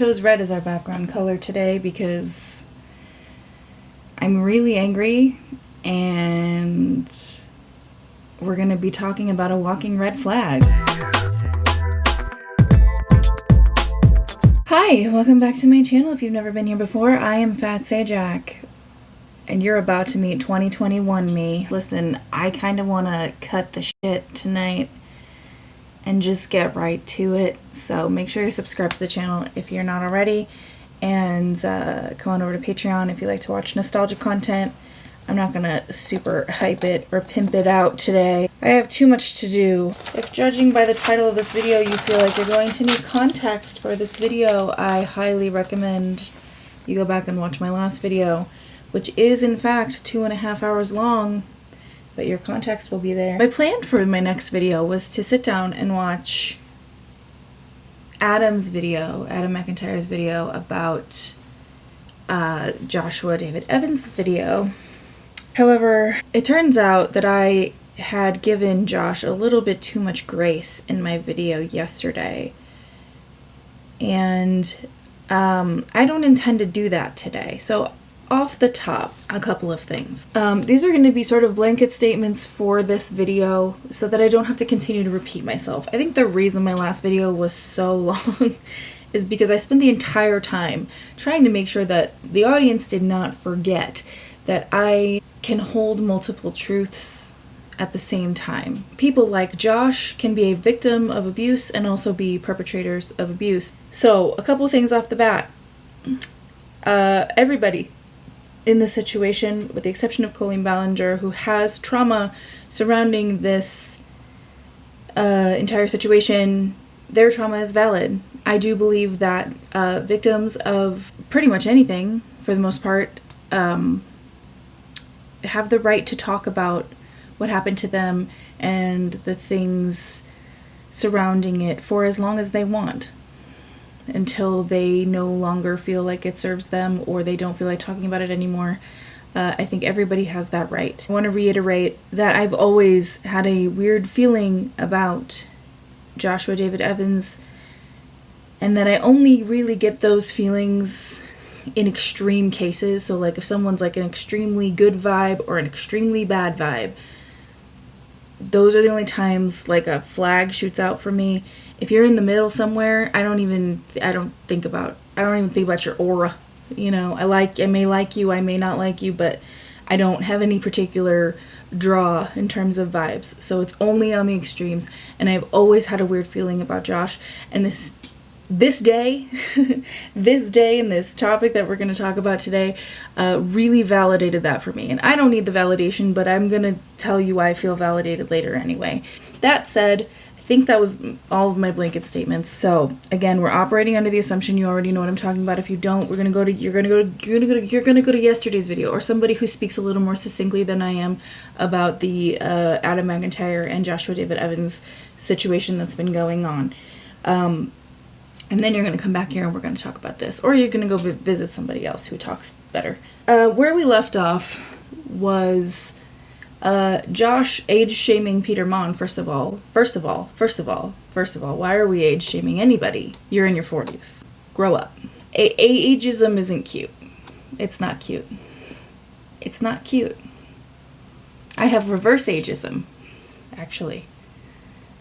Chose red as our background color today because I'm really angry and we're going to be talking about a walking red flag. Hi, welcome back to my channel. If you've never been here before, I am Fat Sajak and you're about to meet 2021 me. Listen, I kind of want to cut the shit tonight and just get right to it. So make sure you subscribe to the channel if you're not already, and come on over to Patreon if you like to watch nostalgic content. I'm not gonna super hype it or pimp it out today. I have too much to do. If judging by the title of this video you feel like you're going to need context for this video, I highly recommend you go back and watch my last video, which is in fact 2.5 hours long. But your context will be there. My plan for my next video was to sit down and watch Adam McIntyre's video about Joshua David Evans' video. However, it turns out that I had given Josh a little bit too much grace in my video yesterday. And I don't intend to do that today. So off the top, a couple of things. These are going to be sort of blanket statements for this video so that I don't have to continue to repeat myself. I think the reason my last video was so long is because I spent the entire time trying to make sure that the audience did not forget that I can hold multiple truths at the same time. People like Josh can be a victim of abuse and also be perpetrators of abuse. So a couple things off the bat. Everybody in this situation, with the exception of Colleen Ballinger, who has trauma surrounding this entire situation, their trauma is valid. I do believe that victims of pretty much anything, for the most part, have the right to talk about what happened to them and the things surrounding it for as long as they want, until they no longer feel like it serves them or they don't feel like talking about it anymore. I think everybody has that right. I want to reiterate that I've always had a weird feeling about Joshua David Evans, and that I only really get those feelings in extreme cases. So like if someone's like an extremely good vibe or an extremely bad vibe, those are the only times like a flag shoots out for me. If you're in the middle somewhere, I don't even think about your aura. You know, I may like you, I may not like you, but I don't have any particular draw in terms of vibes. So it's only on the extremes. And I've always had a weird feeling about Josh. And this day, this day and this topic that we're going to talk about today really validated that for me. And I don't need the validation, but I'm going to tell you why I feel validated later anyway. That said, I think that was all of my blanket statements. So again, we're operating under the assumption you already know what I'm talking about. If you don't, you're going to go to yesterday's video, or somebody who speaks a little more succinctly than I am about the Adam McIntyre and Joshua David Evans situation that's been going on. And then you're going to come back here and we're going to talk about this. Or you're going to go visit somebody else who talks better. Where we left off was Josh age-shaming Peter Mon, first of all, why are we age-shaming anybody? You're in your 40s. Grow up. Ageism isn't cute. It's not cute. It's not cute. I have reverse ageism, actually.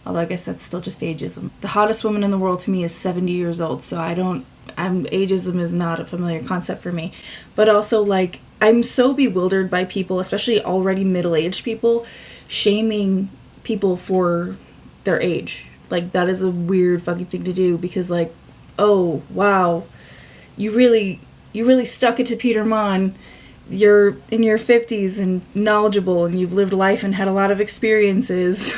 Although I guess that's still just ageism. The hottest woman in the world to me is 70 years old, so ageism is not a familiar concept for me. But also, like, I'm so bewildered by people, especially already middle-aged people, shaming people for their age. Like, that is a weird fucking thing to do, because, like, oh, wow, you really stuck it to Peter Mon. You're in your 50s and knowledgeable, and you've lived life and had a lot of experiences.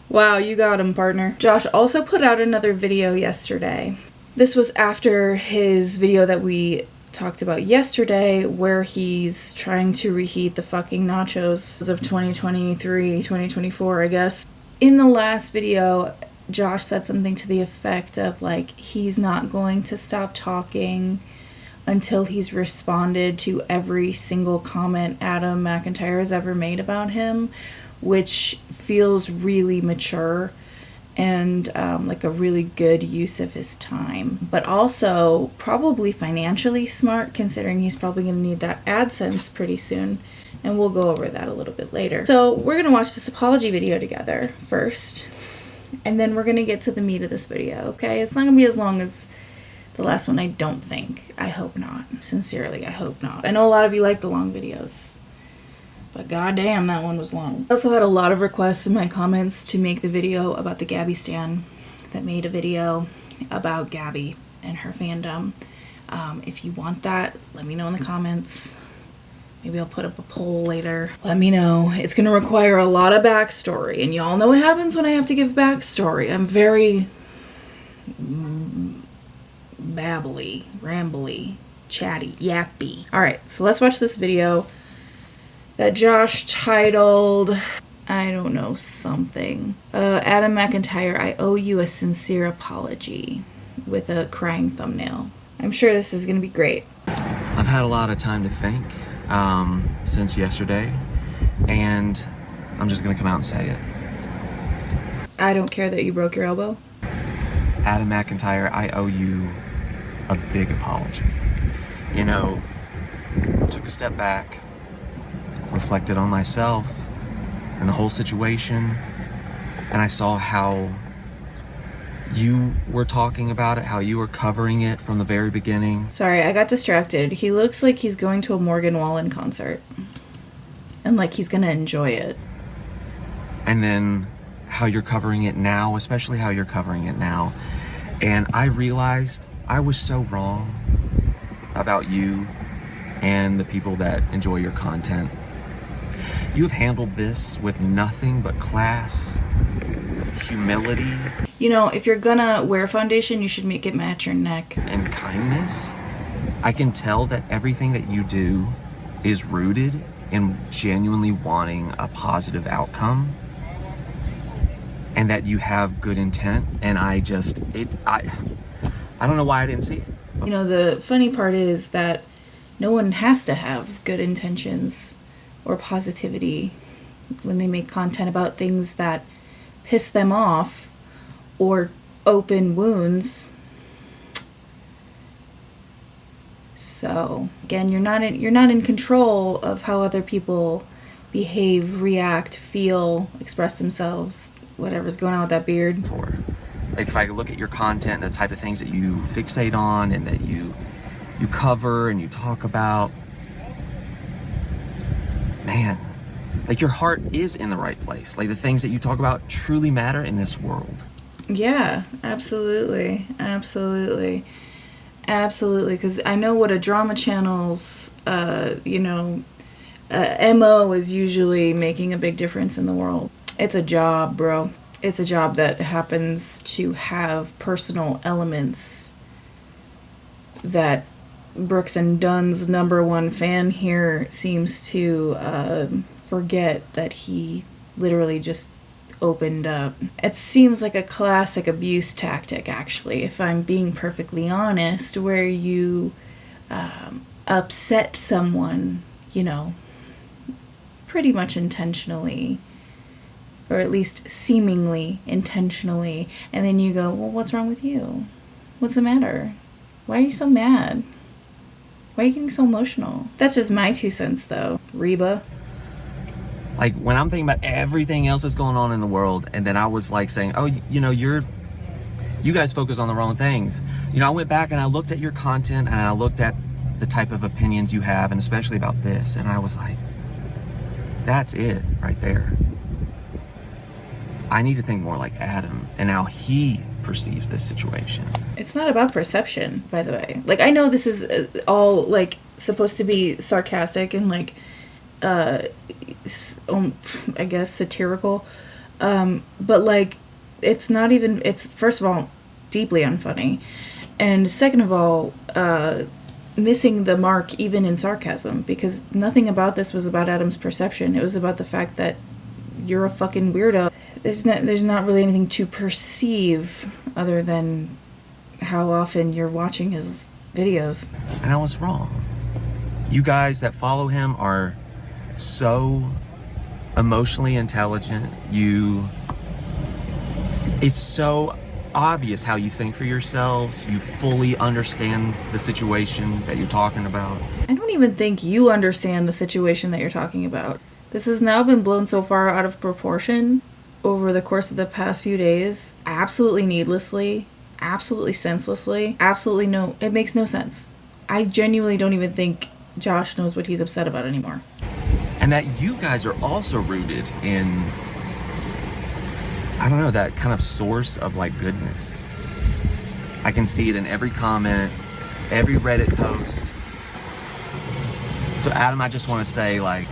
Wow, you got him, partner. Josh also put out another video yesterday. This was after his video that we talked about yesterday, where he's trying to reheat the fucking nachos of 2023, 2024, I guess. In the last video, Josh said something to the effect of, like, he's not going to stop talking until he's responded to every single comment Adam McIntyre has ever made about him, which feels really mature and like a really good use of his time, but also probably financially smart, considering he's probably going to need that AdSense pretty soon, and we'll go over that a little bit later. So we're going to watch this apology video together first, and then we're going to get to the meat of this video, okay? It's not going to be as long as the last one, I don't think. I hope not. Sincerely, I hope not. I know a lot of you like the long videos, but goddamn, that one was long. I also had a lot of requests in my comments to make the video about the Gabby stan that made a video about Gabby and her fandom. If you want that, let me know in the comments. Maybe I'll put up a poll later. Let me know. It's going to require a lot of backstory, and y'all know what happens when I have to give backstory. I'm very babbly, rambly, chatty, yappy. Alright, so let's watch this video that Josh titled, I don't know, something. Adam McIntyre, I owe you a sincere apology, with a crying thumbnail. I'm sure this is going to be great. I've had a lot of time to think since yesterday, and I'm just going to come out and say it. I don't care that you broke your elbow. Adam McIntyre, I owe you a big apology. You know, took a step back, reflected on myself and the whole situation, and I saw how you were talking about it, how you were covering it from the very beginning. Sorry, I got distracted. He looks like he's going to a Morgan Wallen concert, and like he's gonna enjoy it. And then how you're covering it now, especially how you're covering it now. And I realized I was so wrong about you and the people that enjoy your content. You've handled this with nothing but class, humility. You know, if you're gonna wear foundation, you should make it match your neck. And kindness. I can tell that everything that you do is rooted in genuinely wanting a positive outcome, and that you have good intent. And I don't know why I didn't see it. You know, the funny part is that no one has to have good intentions or positivity when they make content about things that piss them off or open wounds. So again, you're not in control of how other people behave, react, feel, express themselves. Whatever's going on with that beard. Like, if I look at your content, the type of things that you fixate on and that you cover and you talk about, man, like, your heart is in the right place. Like, the things that you talk about truly matter in this world. Yeah, absolutely. Absolutely. Absolutely. Because I know what a drama channel's, MO is usually making a big difference in the world. It's a job, bro. It's a job that happens to have personal elements that Brooks and Dunn's #1 fan here seems to forget that he literally just opened up. It seems like a classic abuse tactic, actually, if I'm being perfectly honest, where you upset someone, pretty much intentionally, or at least seemingly intentionally, and then you go, well, what's wrong with you? What's the matter? Why are you so mad? Why are you getting so emotional? That's just my 2 cents, though. Reba. Like, when I'm thinking about everything else that's going on in the world, and then I was like saying, oh, you guys focus on the wrong things. I went back and I looked at your content, and I looked at the type of opinions you have, and especially about this, and I was like, that's it right there. I need to think more like Adam and how he perceives this situation. It's not about perception, by the way. Like, I know this is all, like, supposed to be sarcastic and, like, I guess satirical. But, like, it's not even, it's, first of all, deeply unfunny. And second of all, missing the mark even in sarcasm, because nothing about this was about Adam's perception. It was about the fact that you're a fucking weirdo. There's not really anything to perceive other than how often you're watching his videos. And I was wrong. You guys that follow him are so emotionally intelligent. It's so obvious how you think for yourselves. You fully understand the situation that you're talking about. I don't even think you understand the situation that you're talking about. This has now been blown so far out of proportion over the course of the past few days. Absolutely needlessly, absolutely senselessly, absolutely no, it makes no sense. I genuinely don't even think Josh knows what he's upset about anymore. And that you guys are also rooted in, I don't know, that kind of source of like goodness. I can see it in every comment, every Reddit post. So Adam, I just want to say, like,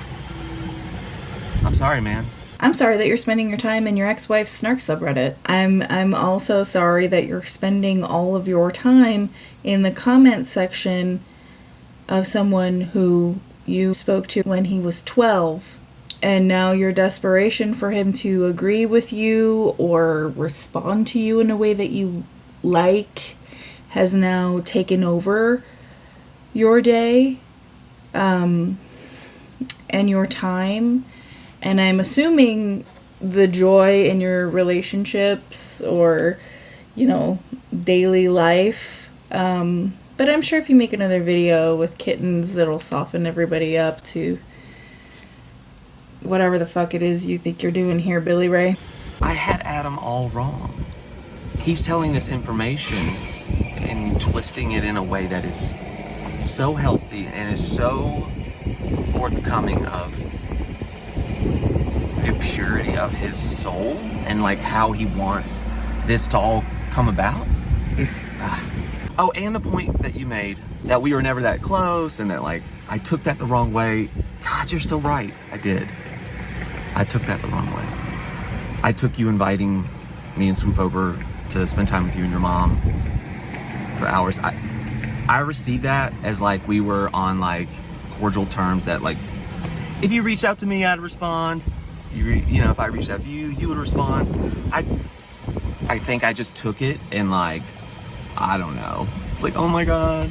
I'm sorry, man. I'm sorry that you're spending your time in your ex-wife's snark subreddit. I'm also sorry that you're spending all of your time in the comment section of someone who you spoke to when he was 12, and now your desperation for him to agree with you or respond to you in a way that you like has now taken over your day and your time. And I'm assuming the joy in your relationships or, you know, daily life. But I'm sure if you make another video with kittens, it'll soften everybody up to whatever the fuck it is you think you're doing here, Billy Ray. I had Adam all wrong. He's telling this information and twisting it in a way that is so healthy and is so forthcoming of the purity of his soul and like how he wants this to all come about. It's oh, and the point that you made that we were never that close and that like I took that the wrong way. God, you're so right. I took that the wrong way. I took you inviting me and Swoop over to spend time with you and your mom for hours. I received that as like we were on like cordial terms, that like if you reached out to me, I'd respond. You know, if I reached out to you, you would respond. I think I just took it and like, I don't know. It's like, oh my God,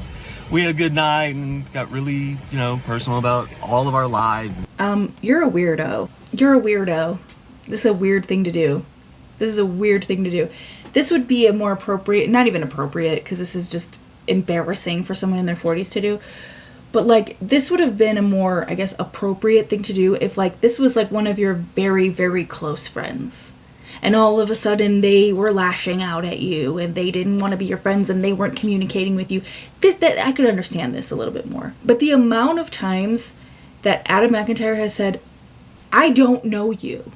we had a good night and got really, you know, personal about all of our lives. You're a weirdo. You're a weirdo. This is a weird thing to do. This is a weird thing to do. This would be a more appropriate, not even appropriate, because this is just embarrassing for someone in their 40s to do. But like, this would have been a more, I guess, appropriate thing to do if like this was like one of your very, very close friends. And all of a sudden they were lashing out at you and they didn't want to be your friends and they weren't communicating with you. That I could understand this a little bit more. But the amount of times that Adam McIntyre has said, I don't know you.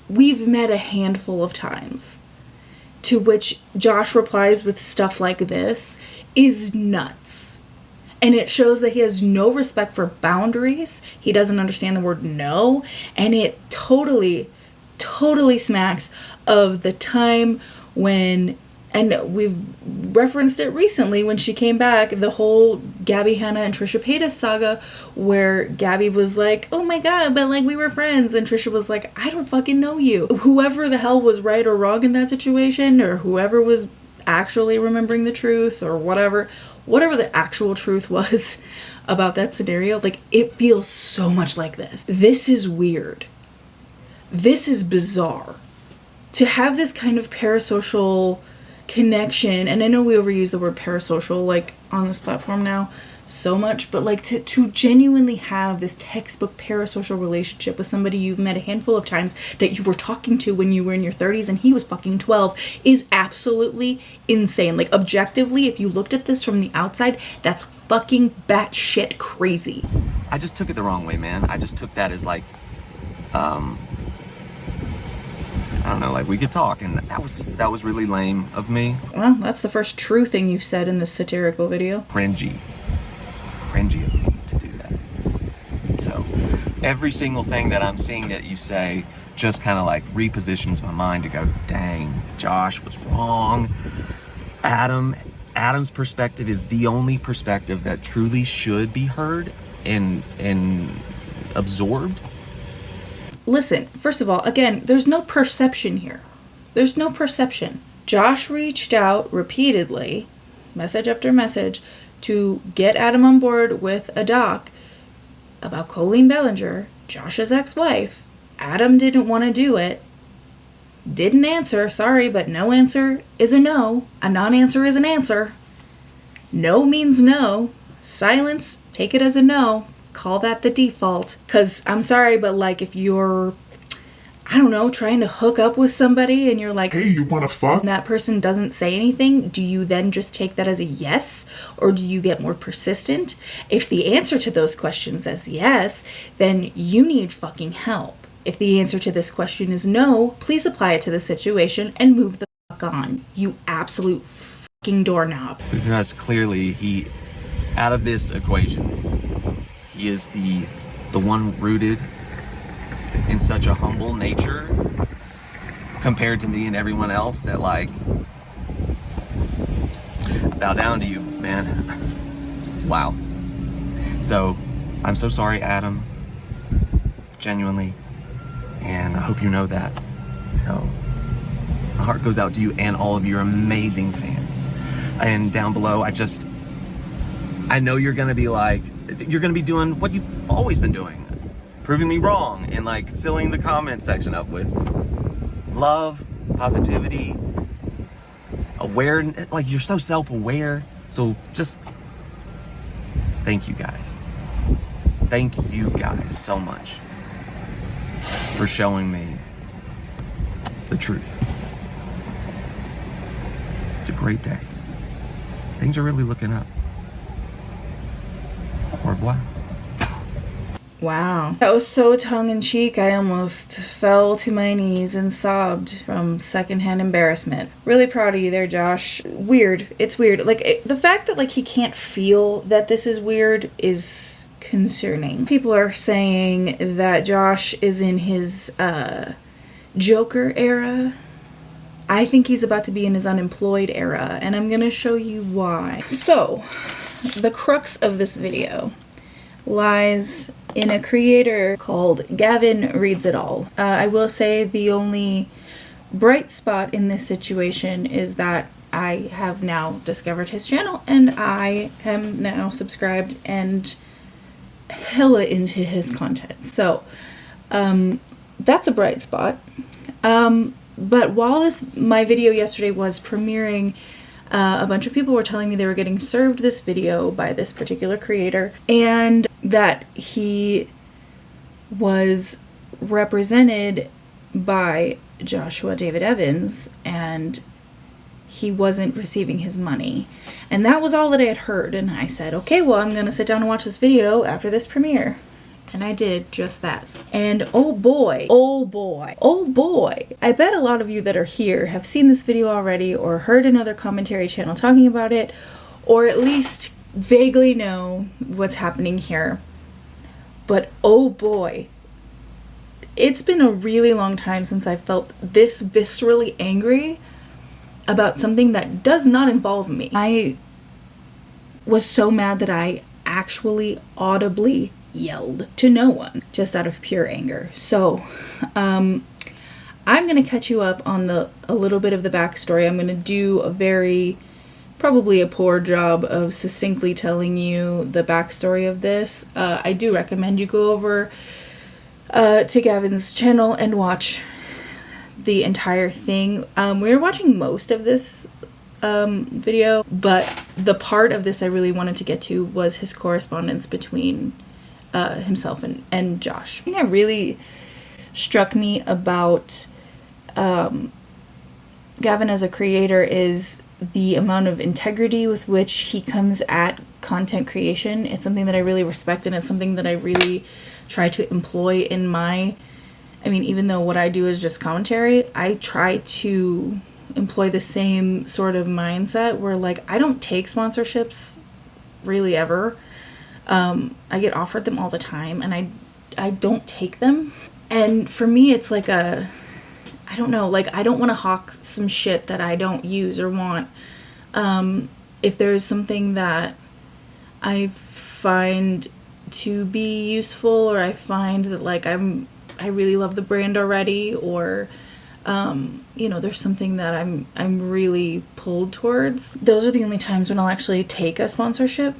We've met a handful of times. To which Josh replies with stuff like this is nuts. And it shows that he has no respect for boundaries. He doesn't understand the word no. And it totally smacks of the time when, and we've referenced it recently when she came back, the whole Gabby Hanna and Trisha Paytas saga, where Gabby was like, oh my God, but like we were friends. And Trisha was like, I don't fucking know you. Whoever the hell was right or wrong in that situation, or whoever was actually remembering the truth or whatever the actual truth was about that scenario, like it feels so much like this. This is weird. This is bizarre. To have this kind of parasocial connection, and I know we overuse the word parasocial like on this platform now so much, but like to genuinely have this textbook parasocial relationship with somebody you've met a handful of times that you were talking to when you were in your 30s and he was fucking 12 is absolutely insane. Like objectively, if you looked at this from the outside, that's fucking batshit crazy. I just took it the wrong way, man. I just took that as like, I don't know, like we could talk, and that was really lame of me. Well, that's the first true thing you've said in this satirical video. Cringy of me to do that. So every single thing that I'm seeing that you say just kind of like repositions my mind to go, dang, Josh was wrong. Adam's perspective is the only perspective that truly should be heard and absorbed. Listen, first of all, again, there's no perception here. There's no perception. Josh reached out repeatedly, message after message, to get Adam on board with a doc about Colleen Ballinger, Josh's ex-wife. Adam didn't want to do it. didn't answer. Sorry, but no answer is a no. A non-answer is an answer. No means no. Silence, take it as a no. Call that the default. Because I'm sorry, but like if you're, I don't know, trying to hook up with somebody and you're like, hey, you wanna fuck? And that person doesn't say anything, do you then just take that as a yes? Or do you get more persistent? If the answer to those questions is yes, then you need fucking help. If the answer to this question is no, please apply it to the situation and move the fuck on. You absolute fucking doorknob. Because clearly he, out of this equation, he is the one rooted in such a humble nature compared to me and everyone else that like, I bow down to you, man. Wow. So I'm so sorry, Adam, genuinely, and I hope you know that. So my heart goes out to you and all of your amazing fans. And down below, I know you're gonna be like, you're gonna be doing what you've always been doing, proving me wrong and like filling the comment section up with love, positivity, awareness. Like, you're so self-aware. So just thank you guys. Thank you guys so much for showing me the truth. It's a great day. Things are really looking up. Au revoir. Wow. That was so tongue-in-cheek, I almost fell to my knees and sobbed from secondhand embarrassment. Really proud of you there, Josh. Weird. It's weird. Like, the fact that, like, he can't feel that this is weird is concerning. People are saying that Josh is in his, Joker era. I think he's about to be in his unemployed era, and I'm gonna show you why. So, the crux of this video lies in a creator called Gavin Reads It All. I will say the only bright spot in this situation is that I have now discovered his channel and I am now subscribed and hella into his content. So that's a bright spot. But while my video yesterday was premiering, a bunch of people were telling me they were getting served this video by this particular creator and that he was represented by Joshua David Evans and he wasn't receiving his money. And that was all that I had heard. And I said, okay, well, I'm going to sit down and watch this video after this premiere. And I did just that. And oh boy, oh boy, oh boy. I bet a lot of you that are here have seen this video already or heard another commentary channel talking about it, or at least vaguely know what's happening here. But oh boy, it's been a really long time since I felt this viscerally angry about something that does not involve me. I was so mad that I actually audibly yelled to no one just out of pure anger. So I'm gonna catch you up on a little bit of the backstory. I'm gonna do probably a poor job of succinctly telling you the backstory of this. I do recommend you go over to Gavin's channel and watch the entire thing. We were watching most of this video, but the part of this I really wanted to get to was his correspondence between himself and Josh. The thing that really struck me about Gavin as a creator is the amount of integrity with which he comes at content creation. It's something that I really respect, and it's something that I really try to employ in even though what I do is just commentary, I try to employ the same sort of mindset where, like, I don't take sponsorships really ever. I get offered them all the time and I don't take them. And for me, it's like I don't know, like, I don't want to hawk some shit that I don't use or want. If there's something that I find to be useful, or I find that, like, I really love the brand already, or there's something that I'm really pulled towards, those are the only times when I'll actually take a sponsorship.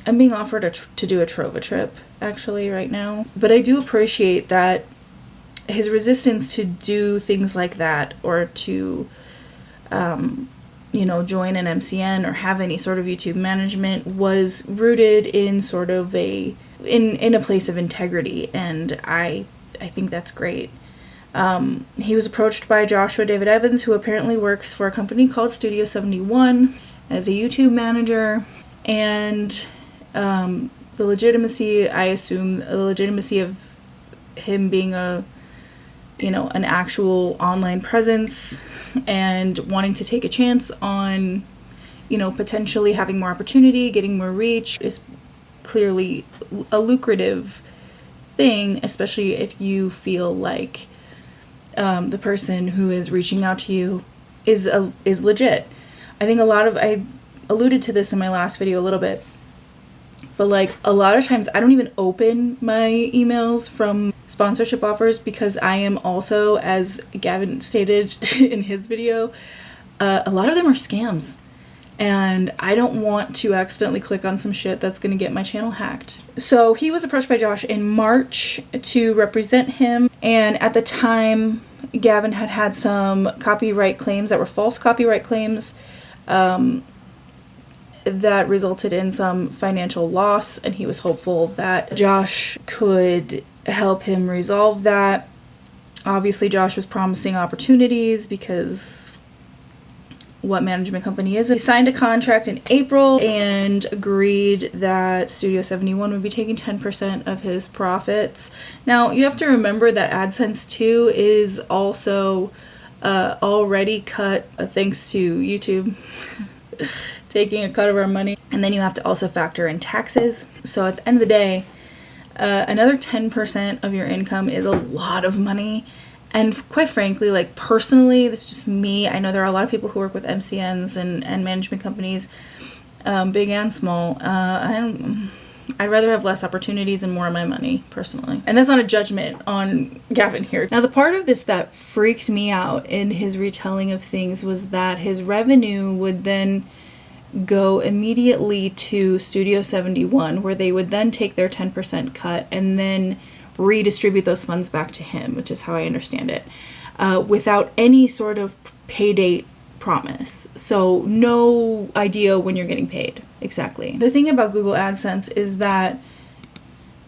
I'm being offered to do a Trova trip actually right now, but I do appreciate that his resistance to do things like that, or to join an MCN or have any sort of YouTube management, was rooted in sort of a place of integrity, and I think that's great. He was approached by Joshua David Evans, who apparently works for a company called Studio 71 as a YouTube manager, and the legitimacy of him being an actual online presence and wanting to take a chance on, potentially having more opportunity, getting more reach, is clearly a lucrative thing, especially if you feel like the person who is reaching out to you is legit. I think I alluded to this in my last video a little bit, but like a lot of times I don't even open my emails from sponsorship offers, because I am also, as Gavin stated in his video, a lot of them are scams, and I don't want to accidentally click on some shit that's going to get my channel hacked. So he was approached by Josh in March to represent him, and at the time Gavin had some copyright claims that were false copyright claims that resulted in some financial loss, and he was hopeful that Josh could help him resolve that. Obviously Josh was promising opportunities, because what management company is it? He signed a contract in April and agreed that Studio 71 would be taking 10% of his profits. Now, you have to remember that AdSense 2 is also already cut, thanks to YouTube taking a cut of our money. And then you have to also factor in taxes. So at the end of the day, another 10% of your income is a lot of money. And quite frankly, like personally, this is just me. I know there are a lot of people who work with MCNs and management companies, big and small. I'd rather have less opportunities and more of my money, personally. And that's not a judgment on Gavin here. Now, the part of this that freaked me out in his retelling of things was that his revenue would then go immediately to Studio 71, where they would then take their 10% cut and then redistribute those funds back to him, which is how I understand it, without any sort of pay date promise. So no idea when you're getting paid exactly. The thing about Google AdSense is that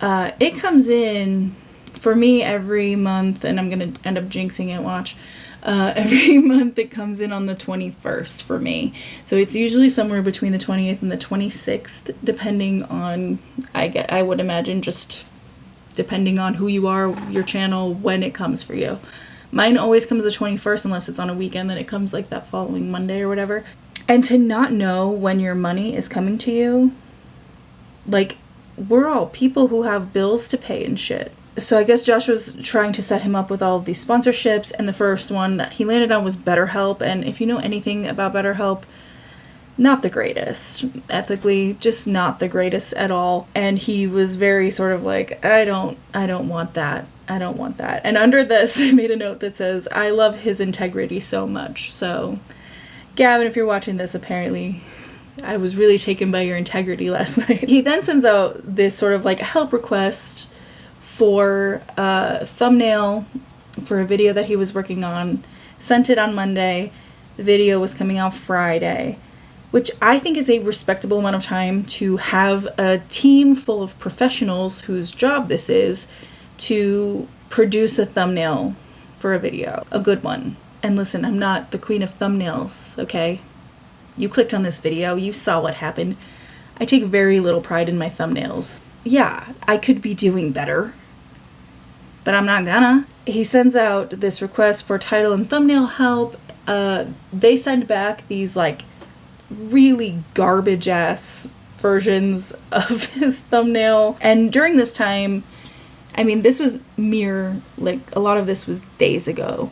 it comes in for me every month, and I'm gonna end up jinxing it, watch. Every month it comes in on the 21st for me. So it's usually somewhere between the 20th and the 26th, depending on, I would imagine, just depending on who you are, your channel, when it comes for you. Mine always comes the 21st, unless it's on a weekend, then it comes like that following Monday or whatever. And to not know when your money is coming to you, like, we're all people who have bills to pay and shit. So I guess Josh was trying to set him up with all of these sponsorships, and the first one that he landed on was BetterHelp. And if you know anything about BetterHelp, not the greatest. Ethically, just not the greatest at all. And he was very sort of like, I don't want that. I don't want that. And under this, I made a note that says, I love his integrity so much. So, Gavin, if you're watching this, apparently I was really taken by your integrity last night. He then sends out this sort of like help request for a thumbnail for a video that he was working on. Sent it on Monday. The video was coming out Friday, which I think is a respectable amount of time to have a team full of professionals whose job this is to produce a thumbnail for a video, a good one. And listen, I'm not the queen of thumbnails, okay? You clicked on this video, you saw what happened. I take very little pride in my thumbnails. Yeah, I could be doing better, but I'm not gonna. He sends out this request for title and thumbnail help. They send back these like really garbage ass versions of his thumbnail. And during this time, I mean, this was a lot of this was days ago,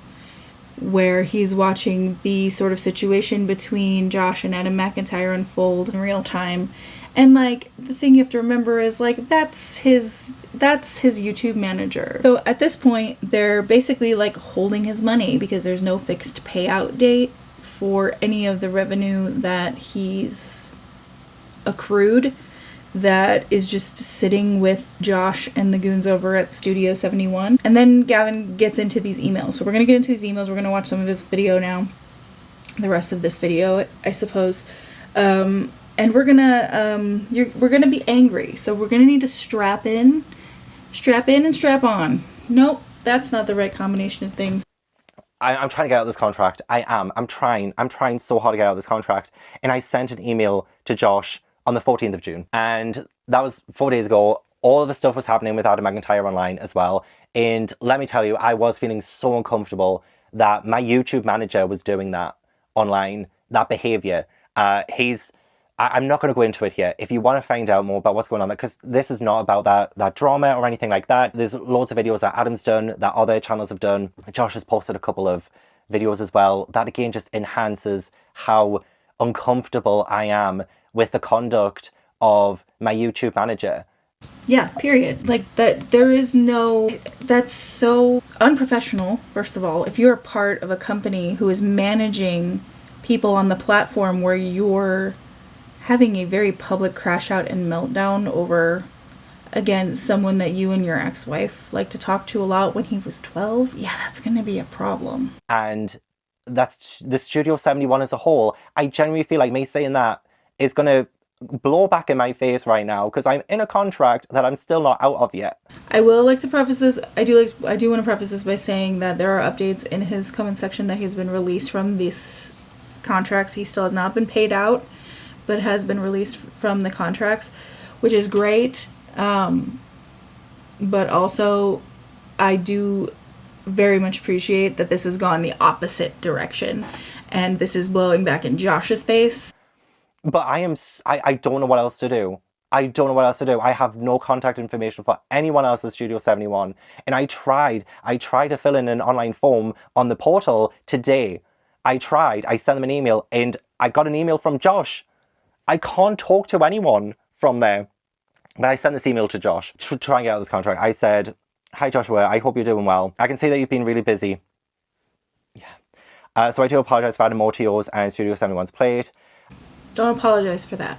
where he's watching the sort of situation between Josh and Adam McIntyre unfold in real time. And like, the thing you have to remember is like, that's his YouTube manager. So at this point, they're basically like holding his money because there's no fixed payout date for any of the revenue that he's accrued that is just sitting with Josh and the goons over at Studio 71. And then Gavin gets into these emails. So we're going to get into these emails. We're going to watch some of his video now. The rest of this video, I suppose. And we're going to be angry. So we're going to need to strap in and strap on. Nope, that's not the right combination of things. I'm trying to get out of this contract. I'm trying so hard to get out of this contract. And I sent an email to Josh on the 14th of June. And that was 4 days ago. All of the stuff was happening with Adam McIntyre online as well. And let me tell you, I was feeling so uncomfortable that my YouTube manager was doing that online, that behavior. I'm not going to go into it here. If you want to find out more about what's going on, because this is not about that drama or anything like that. There's loads of videos that Adam's done, that other channels have done. Josh has posted a couple of videos as well. That again just enhances how uncomfortable I am with the conduct of my YouTube manager. Yeah, period. Like, that, there is no, that's so unprofessional, first of all. If you're a part of a company who is managing people on the platform where you're having a very public crash out and meltdown over, again, someone that you and your ex-wife like to talk to a lot when he was 12, yeah, that's going to be a problem. And that's the Studio 71 as a whole. I genuinely feel like me saying that is going to blow back in my face right now because I'm in a contract that I'm still not out of yet. I will like to preface this. I do want to preface this by saying that there are updates in his comment section that he's been released from these contracts. He still has not been paid out, but has been released from the contracts, which is great. But also, I do very much appreciate that this has gone the opposite direction, and this is blowing back in Josh's face. But I don't know what else to do. I don't know what else to do. I have no contact information for anyone else at Studio 71. And I tried to fill in an online form on the portal today. I sent them an email and I got an email from Josh. I can't talk to anyone from there. But I sent this email to Josh to try and get out of this contract. I said, "Hi Joshua, I hope you're doing well. I can see that you've been really busy." Yeah. So I do apologize for adding more to yours and Studio 71's plate. Don't apologize for that.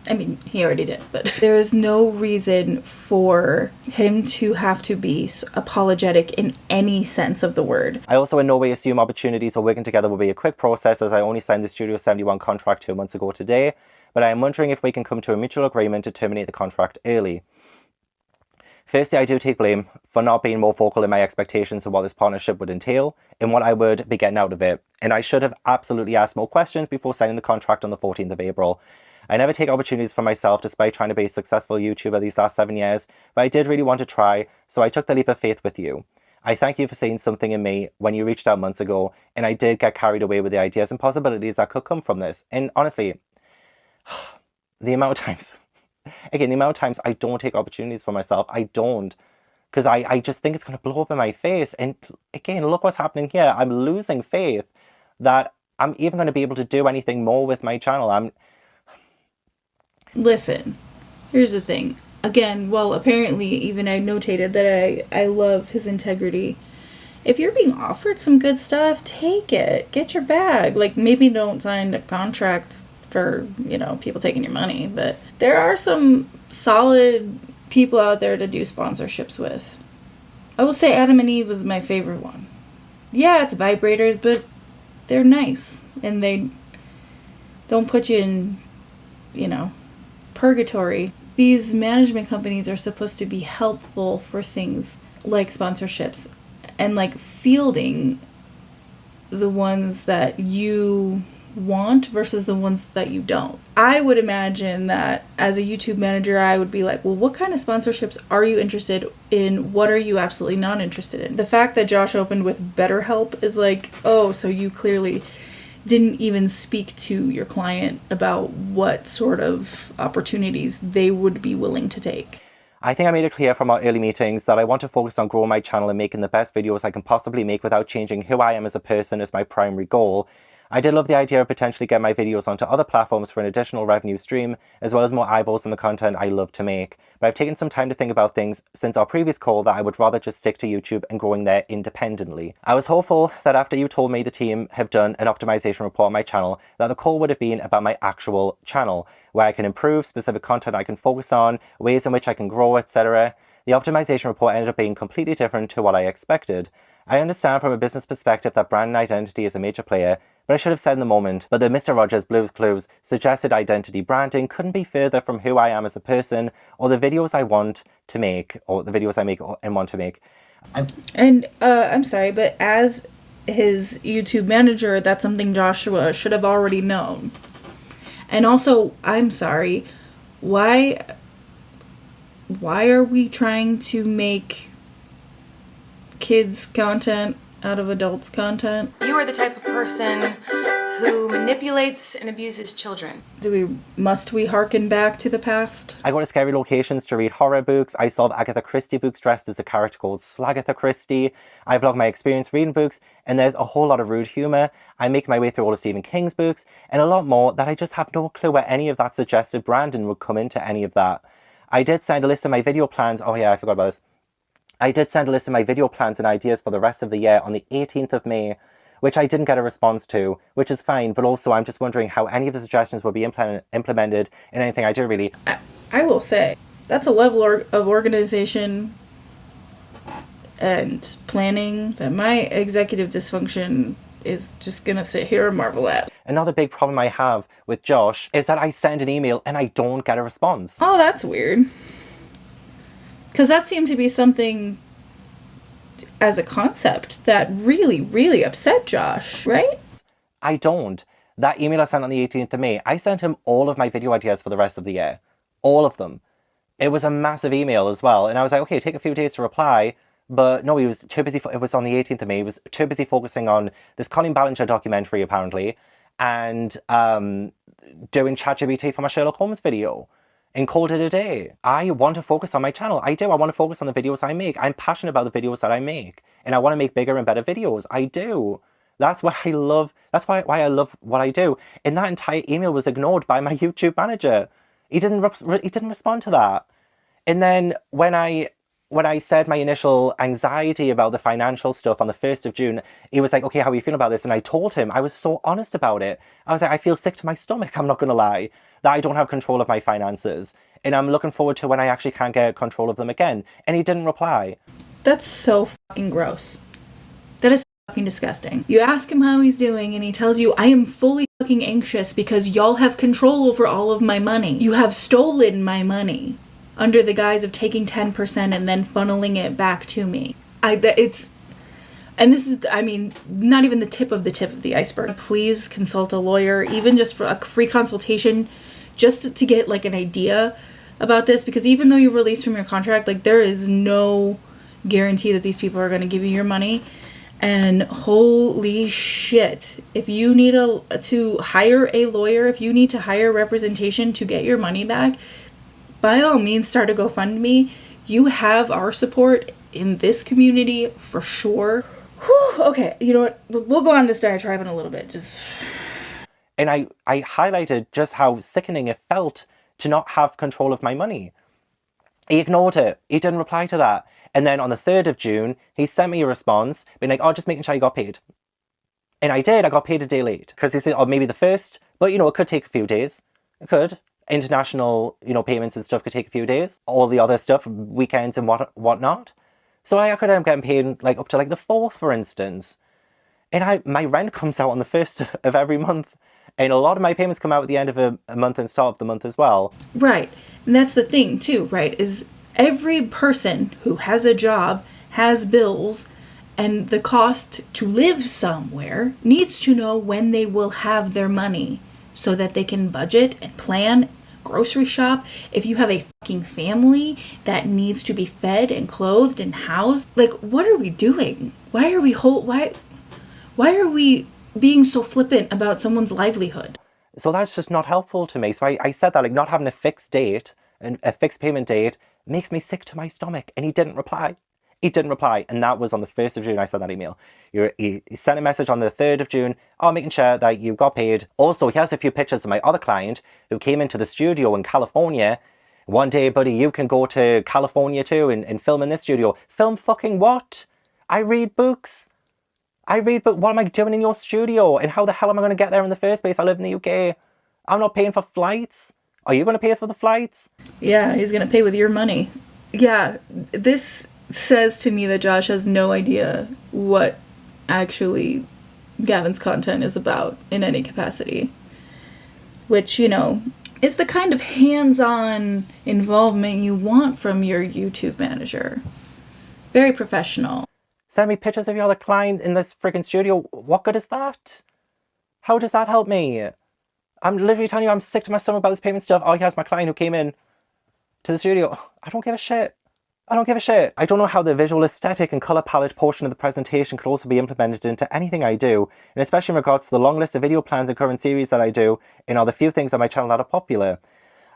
I mean, he already did, but there is no reason for him to have to be apologetic in any sense of the word. I also in no way assume opportunities or working together will be a quick process, as I only signed the Studio 71 contract 2 months ago today, but I am wondering if we can come to a mutual agreement to terminate the contract early. Firstly, I do take blame for not being more vocal in my expectations of what this partnership would entail and what I would be getting out of it. And I should have absolutely asked more questions before signing the contract on the 14th of April. I never take opportunities for myself despite trying to be a successful YouTuber these last 7 years, but I did really want to try, so I took the leap of faith with you. I thank you for seeing something in me when you reached out months ago, and I did get carried away with the ideas and possibilities that could come from this. And honestly, the amount of times I don't take opportunities for myself, I don't. Because I just think it's going to blow up in my face. And again, look what's happening here. I'm losing faith that I'm even going to be able to do anything more with my channel. Listen, here's the thing. Again, well, apparently even I notated that I love his integrity. If you're being offered some good stuff, take it. Get your bag. Like, maybe don't sign a contract for, people taking your money, but there are some solid people out there to do sponsorships with. I will say Adam and Eve was my favorite one. Yeah, it's vibrators, but they're nice and they don't put you in, purgatory. These management companies are supposed to be helpful for things like sponsorships and like fielding the ones that you want versus the ones that you don't. I would imagine that as a YouTube manager, I would be like, well, what kind of sponsorships are you interested in? What are you absolutely not interested in? The fact that Josh opened with BetterHelp is like, oh, so you clearly didn't even speak to your client about what sort of opportunities they would be willing to take. I think I made it clear from our early meetings that I want to focus on growing my channel and making the best videos I can possibly make without changing who I am as a person as my primary goal. I did love the idea of potentially getting my videos onto other platforms for an additional revenue stream, as well as more eyeballs on the content I love to make. But I've taken some time to think about things since our previous call that I would rather just stick to YouTube and growing there independently. I was hopeful that after you told me the team have done an optimization report on my channel, that the call would have been about my actual channel, where I can improve specific content I can focus on, ways in which I can grow, etc. The optimization report ended up being completely different to what I expected. I understand from a business perspective that brand identity is a major player, but I should have said in the moment, but the Mr. Rogers Blues Clues suggested identity branding couldn't be further from who I am as a person, or the videos I want to make, or the videos I make and want to make. I'm sorry, but as his YouTube manager, that's something Joshua should have already known. And also, I'm sorry, why are we trying to make kids content out of adults content? You are the type of person who manipulates and abuses children. Must we harken back to the past? I go to scary locations to read horror books. I solve Agatha Christie books dressed as a character called Slagatha Christie. I vlog my experience reading books, and there's a whole lot of rude humour. I make my way through all of Stephen King's books, and a lot more that I just have no clue where any of that suggested branding would come into any of that. I did send a list of my video plans. Oh yeah, I forgot about this. I did send a list of my video plans and ideas for the rest of the year on the 18th of May, which I didn't get a response to, which is fine, but also I'm just wondering how any of the suggestions will be implemented in anything I do, really. I will say, that's a level of organization and planning that my executive dysfunction is just gonna sit here and marvel at. Another big problem I have with Josh is that I send an email and I don't get a response. Oh, that's weird. Because that seemed to be something as a concept that really, really upset Josh, right? I don't. That email I sent on the 18th of May, I sent him all of my video ideas for the rest of the year. All of them. It was a massive email as well. And I was like, okay, take a few days to reply. But no, he was too busy. It was on the 18th of May. He was too busy focusing on this Colin Ballinger documentary, apparently, and doing ChatGPT for my Sherlock Holmes video. And called it a day. I want to focus on my channel. I do. I want to focus on the videos I make. I'm passionate about the videos that I make. And I want to make bigger and better videos. I do. That's what I love. That's why I love what I do. And that entire email was ignored by my YouTube manager. He didn't respond to that. And then when I said my initial anxiety about the financial stuff on the 1st of June, he was like, okay, how are you feeling about this? And I told him, I was so honest about it. I was like, I feel sick to my stomach, I'm not going to lie, that I don't have control of my finances. And I'm looking forward to when I actually can get control of them again. And he didn't reply. That's so fucking gross. That is fucking disgusting. You ask him how he's doing and he tells you, I am fully fucking anxious because y'all have control over all of my money. You have stolen my money under the guise of taking 10% and then funneling it back to me. And this is, I mean, not even the tip of the iceberg. Please consult a lawyer, even just for a free consultation, just to get like an idea about this, because even though you're released from your contract, like there is no guarantee that these people are going to give you your money. And holy shit, if you need to hire a lawyer, if you need to hire representation to get your money back, by all means start a GoFundMe. You have our support in this community for sure. Whew, okay, you know what? We'll go on this diatribe in a little bit. And I highlighted just how sickening it felt to not have control of my money. He ignored it. He didn't reply to that. And then on the 3rd of June, he sent me a response, being like, oh, just making sure you got paid. And I did. I got paid a day late. Because he said, oh, maybe the 1st. But, you know, it could take a few days. It could. International, you know, payments and stuff could take a few days. All the other stuff, weekends and whatnot. So I could end up getting paid like up to like the 4th, for instance. And my rent comes out on the 1st of every month. And a lot of my payments come out at the end of a month and start of the month as well. Right. And that's the thing too, right? Is every person who has a job has bills, and the cost to live somewhere needs to know when they will have their money so that they can budget and plan, grocery shop. If you have a fucking family that needs to be fed and clothed and housed, like, what are we doing? Why are we being so flippant about someone's livelihood? So that's just not helpful to me. So I said that, like, not having a fixed date and a fixed payment date makes me sick to my stomach. And he didn't reply. He didn't reply, and that was on the 1st of June I sent that email. He sent a message on the 3rd of June, making sure that you got paid. Also, he has a few pictures of my other client who came into the studio in California. One day, buddy, you can go to California too and film in this studio. Film fucking what? I read books. What am I doing in your studio? And how the hell am I going to get there in the first place? I live in the UK. I'm not paying for flights. Are you going to pay for the flights? Yeah, he's going to pay with your money. Yeah, this says to me that Josh has no idea what actually Gavin's content is about in any capacity. Which, you know, is the kind of hands-on involvement you want from your YouTube manager. Very professional. Send me pictures of your other client in this freaking studio. What good is that? How does that help me? I'm literally telling you I'm sick to my stomach about this payment stuff. Oh, here's my client who came in to the studio. I don't give a shit. I don't know how the visual aesthetic and colour palette portion of the presentation could also be implemented into anything I do, and especially in regards to the long list of video plans and current series that I do, and are the few things on my channel that are popular.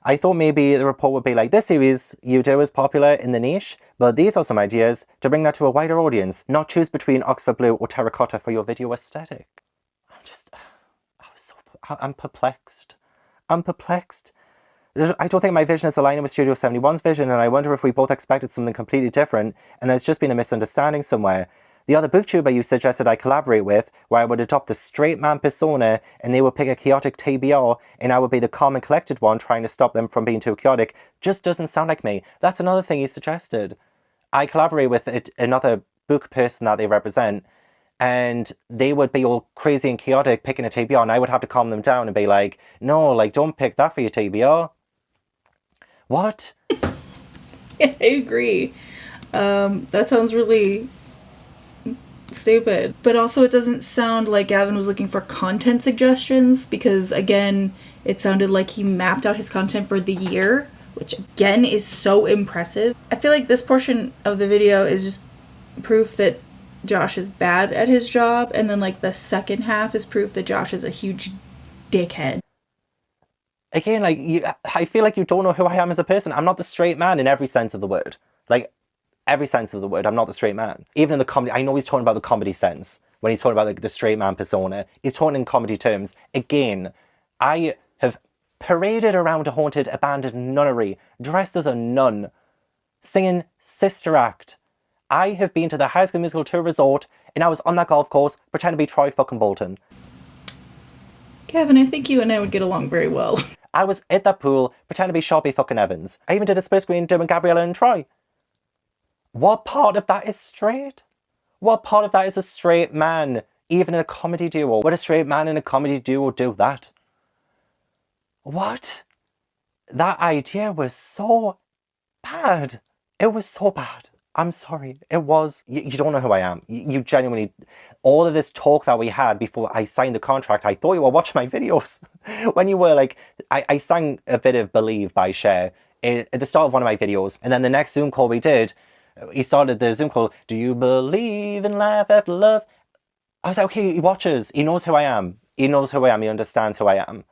I thought maybe the report would be like, this series you do is popular in the niche, but these are some ideas to bring that to a wider audience, not choose between Oxford Blue or Terracotta for your video aesthetic. I'm perplexed. I don't think my vision is aligning with Studio 71's vision, and I wonder if we both expected something completely different, and there's just been a misunderstanding somewhere. The other booktuber you suggested I collaborate with, where I would adopt the straight man persona, and they would pick a chaotic TBR, and I would be the calm and collected one trying to stop them from being too chaotic, just doesn't sound like me. That's another thing you suggested. I collaborate with another book person that they represent, and they would be all crazy and chaotic picking a TBR, and I would have to calm them down and be like, no, like, don't pick that for your TBR. What? Yeah, I agree. That sounds really stupid. But also it doesn't sound like Gavin was looking for content suggestions, because again, it sounded like he mapped out his content for the year, which again is so impressive. I feel like this portion of the video is just proof that Josh is bad at his job, and then like the second half is proof that Josh is a huge dickhead. Again, like, I feel like you don't know who I am as a person. I'm not the straight man in every sense of the word. Like, every sense of the word, I'm not the straight man. Even in the comedy, I know he's talking about the comedy sense. When he's talking about like the straight man persona, he's talking in comedy terms. Again, I have paraded around a haunted, abandoned nunnery, dressed as a nun, singing Sister Act. I have been to the High School Musical tour resort, and I was on that golf course pretending to be Troy fucking Bolton. Gavin, I think you and I would get along very well. I was at that pool pretending to be Sharpie fucking Evans. I even did a split screen doing Gabriella and Troy. What part of that is straight? What part of that is a straight man, even in a comedy duo? Would a straight man in a comedy duo do that? What? That idea was so bad. It was so bad. I'm sorry. It was. You don't know who I am. You genuinely... All of this talk that we had before I signed the contract, I thought you were watching my videos. When you were like... I sang a bit of Believe by Cher at the start of one of my videos. And then the next Zoom call we did, he started the Zoom call, do you believe in life after love? I was like, okay, he watches. He knows who I am. He knows who I am. He understands who I am.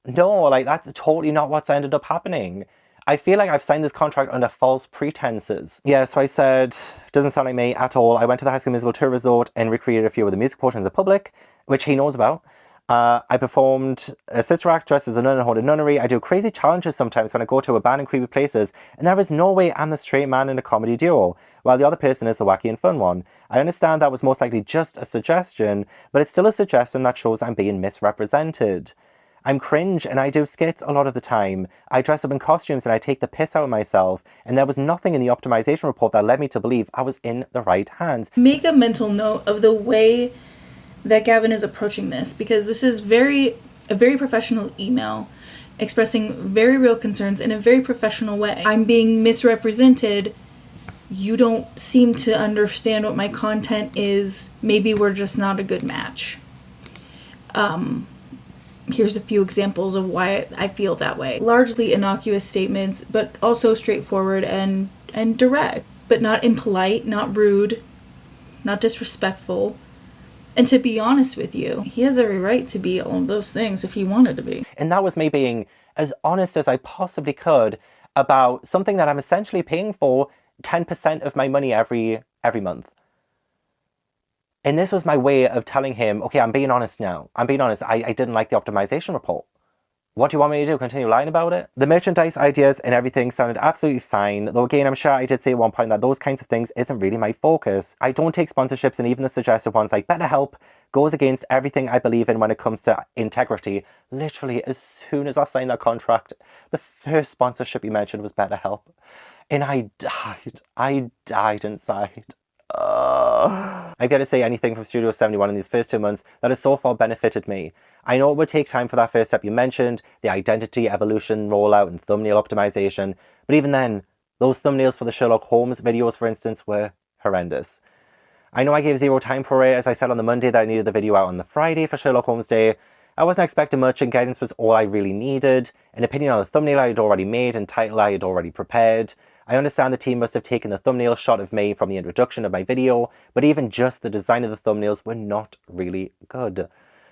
No, like, that's totally not what's ended up happening. I feel like I've signed this contract under false pretenses. Yeah, so I said, doesn't sound like me at all. I went to the High School Musical tour resort and recreated a few of the music portions of Public, which he knows about. I performed a sister act dressed as a nun in a haunted nunnery. I do crazy challenges sometimes when I go to abandoned creepy places, and there is no way I'm the straight man in a comedy duo, while the other person is the wacky and fun one. I understand that was most likely just a suggestion, but it's still a suggestion that shows I'm being misrepresented. I'm cringe and I do skits a lot of the time. I dress up in costumes and I take the piss out of myself, and there was nothing in the optimization report that led me to believe I was in the right hands. Make a mental note of the way that Gavin is approaching this, because this is a very professional email expressing very real concerns in a very professional way. I'm being misrepresented. You don't seem to understand what my content is. Maybe we're just not a good match. Here's a few examples of why I feel that way. Largely innocuous statements, but also straightforward and direct, but not impolite, not rude, not disrespectful. And to be honest with you, he has every right to be all of those things if he wanted to be. And that was me being as honest as I possibly could about something that I'm essentially paying for 10% of my money every month. And this was my way of telling him, okay, I'm being honest now. I'm being honest. I didn't like the optimization report. What do you want me to do? Continue lying about it? The merchandise ideas and everything sounded absolutely fine, though again, I'm sure I did say at one point that those kinds of things isn't really my focus. I don't take sponsorships, and even the suggested ones like BetterHelp goes against everything I believe in when it comes to integrity. Literally, as soon as I signed that contract, the first sponsorship you mentioned was BetterHelp. And I died inside. I've yet to say anything from Studio 71 in these first 2 months that has so far benefited me. I know it would take time for that first step you mentioned, the identity evolution rollout and thumbnail optimization, but even then, those thumbnails for the Sherlock Holmes videos, for instance, were horrendous. I know I gave zero time for it, as I said on the Monday that I needed the video out on the Friday for Sherlock Holmes Day. I wasn't expecting much, and guidance was all I really needed. An opinion on the thumbnail I had already made and title I had already prepared. I understand the team must have taken the thumbnail shot of me from the introduction of my video, but even just the design of the thumbnails were not really good.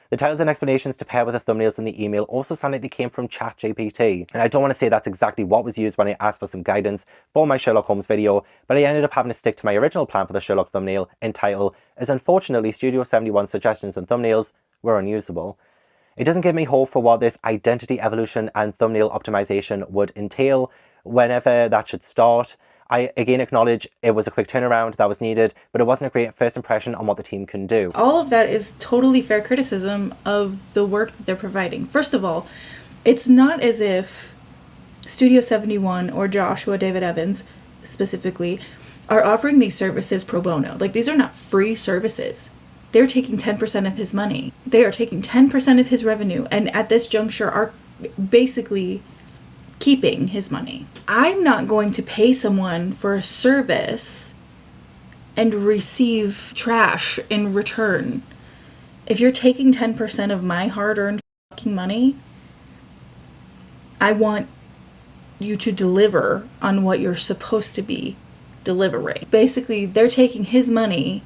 The titles and explanations to pair with the thumbnails in the email also sound like they came from ChatGPT. And I don't want to say that's exactly what was used when I asked for some guidance for my Sherlock Holmes video, but I ended up having to stick to my original plan for the Sherlock thumbnail and title, as unfortunately Studio 71's suggestions and thumbnails were unusable. It doesn't give me hope for what this identity evolution and thumbnail optimization would entail, whenever that should start. I again acknowledge it was a quick turnaround that was needed, but it wasn't a great first impression on what the team can do. All of that is totally fair criticism of the work that they're providing. First of all, it's not as if Studio 71 or Joshua David Evans specifically are offering these services pro bono. Like, these are not free services. They're taking 10% of his money. They are taking 10% of his revenue, and at this juncture are basically keeping his money. I'm not going to pay someone for a service and receive trash in return. If you're taking 10% of my hard-earned fucking money, I want you to deliver on what you're supposed to be delivering. Basically, they're taking his money,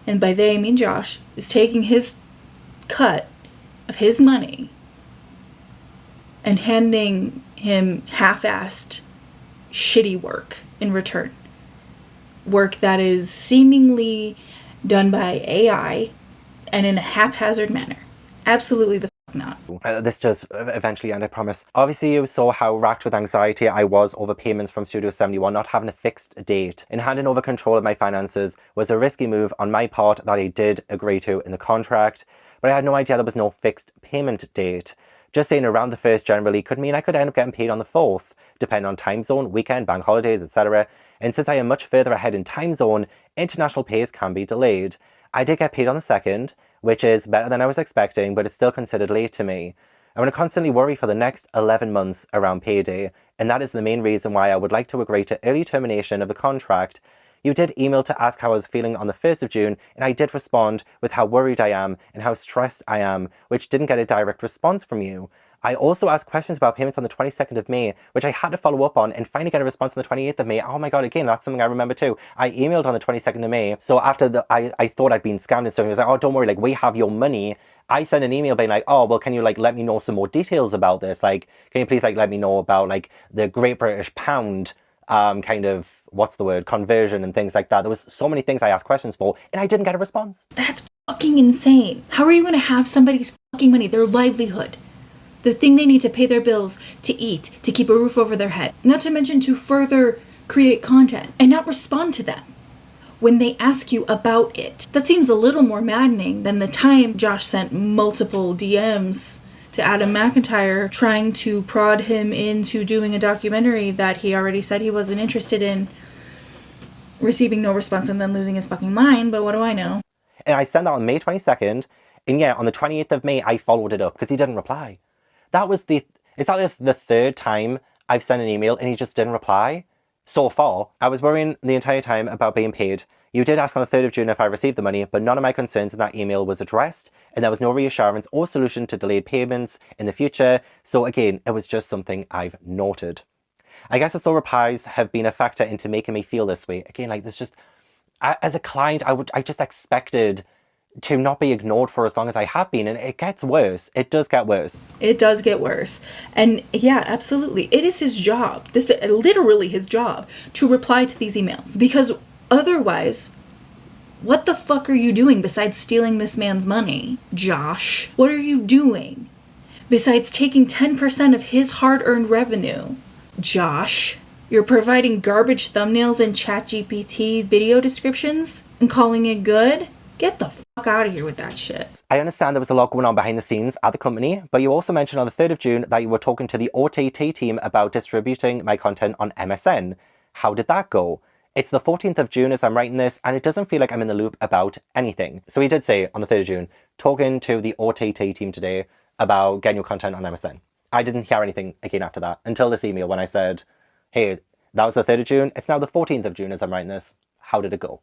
and by they I mean Josh, is taking his cut of his money and handing him half-assed, shitty work in return. Work that is seemingly done by AI and in a haphazard manner. Absolutely the fuck not. This does eventually end, I promise. Obviously, you saw how racked with anxiety I was over payments from Studio 71 not having a fixed date, and handing over control of my finances was a risky move on my part that I did agree to in the contract, but I had no idea there was no fixed payment date. Just saying around the 1st generally could mean I could end up getting paid on the 4th, depending on time zone, weekend, bank holidays, etc. And since I am much further ahead in time zone, international pays can be delayed. I did get paid on the 2nd, which is better than I was expecting, but it's still considered late to me. I'm going to constantly worry for the next 11 months around payday, and that is the main reason why I would like to agree to early termination of the contract. You did email to ask how I was feeling on the 1st of June, and I did respond with how worried I am and how stressed I am, which didn't get a direct response from you. I also asked questions about payments on the 22nd of May, which I had to follow up on and finally get a response on the 28th of May. Oh my god, again, that's something I remember too. I emailed on the 22nd of May, so after I thought I'd been scammed and stuff, he was like, oh, don't worry, like, we have your money. I sent an email being like, oh, well, can you, like, let me know some more details about this? Like, can you please, like, let me know about, like, the Great British Pound kind of, what's the word, conversion and things like that. There was so many things I asked questions for, and I didn't get a response. That's fucking insane. How are you going to have somebody's fucking money, their livelihood, the thing they need to pay their bills, to eat, to keep a roof over their head, not to mention to further create content, and not respond to them when they ask you about it? That seems a little more maddening than the time Josh sent multiple DMs to Adam McIntyre trying to prod him into doing a documentary that he already said he wasn't interested in, receiving no response and then losing his fucking mind, but what do I know? And I sent that on May 22nd, and yeah, on the 28th of May, I followed it up because he didn't reply. Is that the 3rd time I've sent an email and he just didn't reply? So far, I was worrying the entire time about being paid. You did ask on the 3rd of June if I received the money, but none of my concerns in that email was addressed, and there was no reassurance or solution to delayed payments in the future, so again, it was just something I've noted. I guess the slow replies have been a factor into making me feel this way. Again, like, there's just, as a client, I just expected to not be ignored for as long as I have been. And it gets worse. It does get worse. It does get worse. And yeah, absolutely. It is his job. This is literally his job to reply to these emails. Because otherwise, what the fuck are you doing besides stealing this man's money, Josh? What are you doing besides taking 10% of his hard-earned revenue, Josh? You're providing garbage thumbnails and ChatGPT video descriptions and calling it good? Get the fuck out of here with that shit. I understand there was a lot going on behind the scenes at the company, but you also mentioned on the 3rd of June that you were talking to the OTT team about distributing my content on MSN. How did that go? It's the 14th of June as I'm writing this, and it doesn't feel like I'm in the loop about anything. So he did say on the 3rd of June, talking to the OTT team today about getting your content on MSN. I didn't hear anything again after that until this email when I said, hey, that was the 3rd of June. It's now the 14th of June as I'm writing this. How did it go?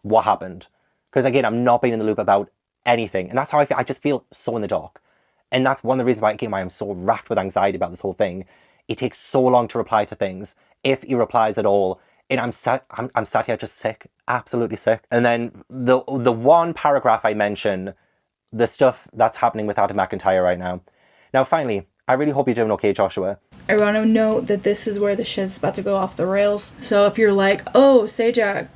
What happened? Because again, I'm not being in the loop about anything. And that's how I feel. I just feel so in the dark. And that's one of the reasons why, again, why I'm so racked with anxiety about this whole thing. It takes so long to reply to things, if he replies at all. And I'm sat here just sick, absolutely sick. And then the one paragraph I mention, the stuff that's happening with Adam McIntyre right now. Now, finally, I really hope you're doing okay, Joshua. I want to note that this is where the shit's about to go off the rails. So if you're like, oh, Sajak,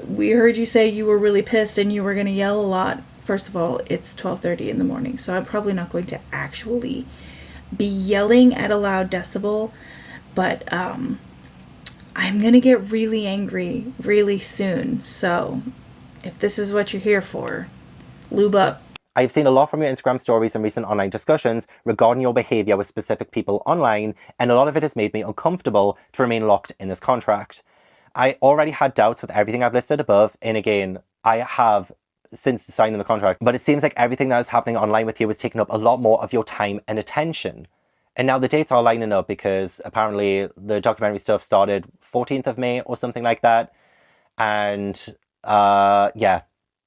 we heard you say you were really pissed and you were going to yell a lot. First of all, it's 12:30 in the morning, so I'm probably not going to actually be yelling at a loud decibel, but I'm going to get really angry really soon. So if this is what you're here for, lube up. I've seen a lot from your Instagram stories and recent online discussions regarding your behaviour with specific people online, and a lot of it has made me uncomfortable to remain locked in this contract. I already had doubts with everything I've listed above, and again, I have since signing the contract, but it seems like everything that is happening online with you is taking up a lot more of your time and attention. And now the dates are lining up because apparently the documentary stuff started 14th of May or something like that. And yeah,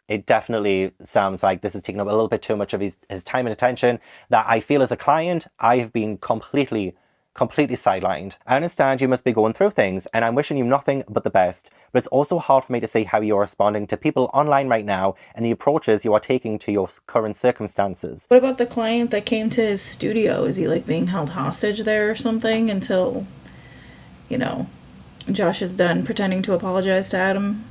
it definitely sounds like this is taking up a little bit too much of his time and attention that I feel as a client, I have been completely sidelined. I understand you must be going through things and I'm wishing you nothing but the best, but it's also hard for me to see how you're responding to people online right now and the approaches you are taking to your current circumstances. What about the client that came to his studio? Is he like being held hostage there or something until, you know, Josh is done pretending to apologize to Adam?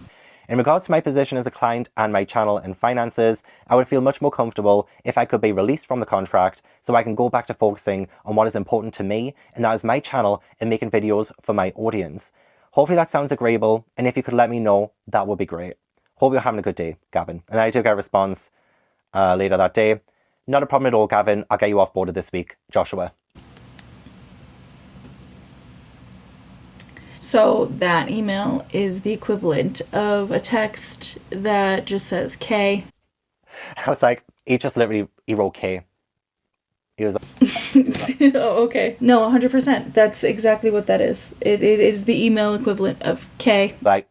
In regards to my position as a client and my channel and finances, I would feel much more comfortable if I could be released from the contract so I can go back to focusing on what is important to me, and that is my channel and making videos for my audience. Hopefully that sounds agreeable, and if you could let me know, that would be great. Hope you're having a good day, Gavin. And I did get a response later that day. Not a problem at all, Gavin. I'll get you off-boarded this week, Joshua. So that email is the equivalent of a text that just says K. I was like, he just literally, he wrote K. He was like, oh, okay. No, 100%. That's exactly what that is. It is the email equivalent of K. Like,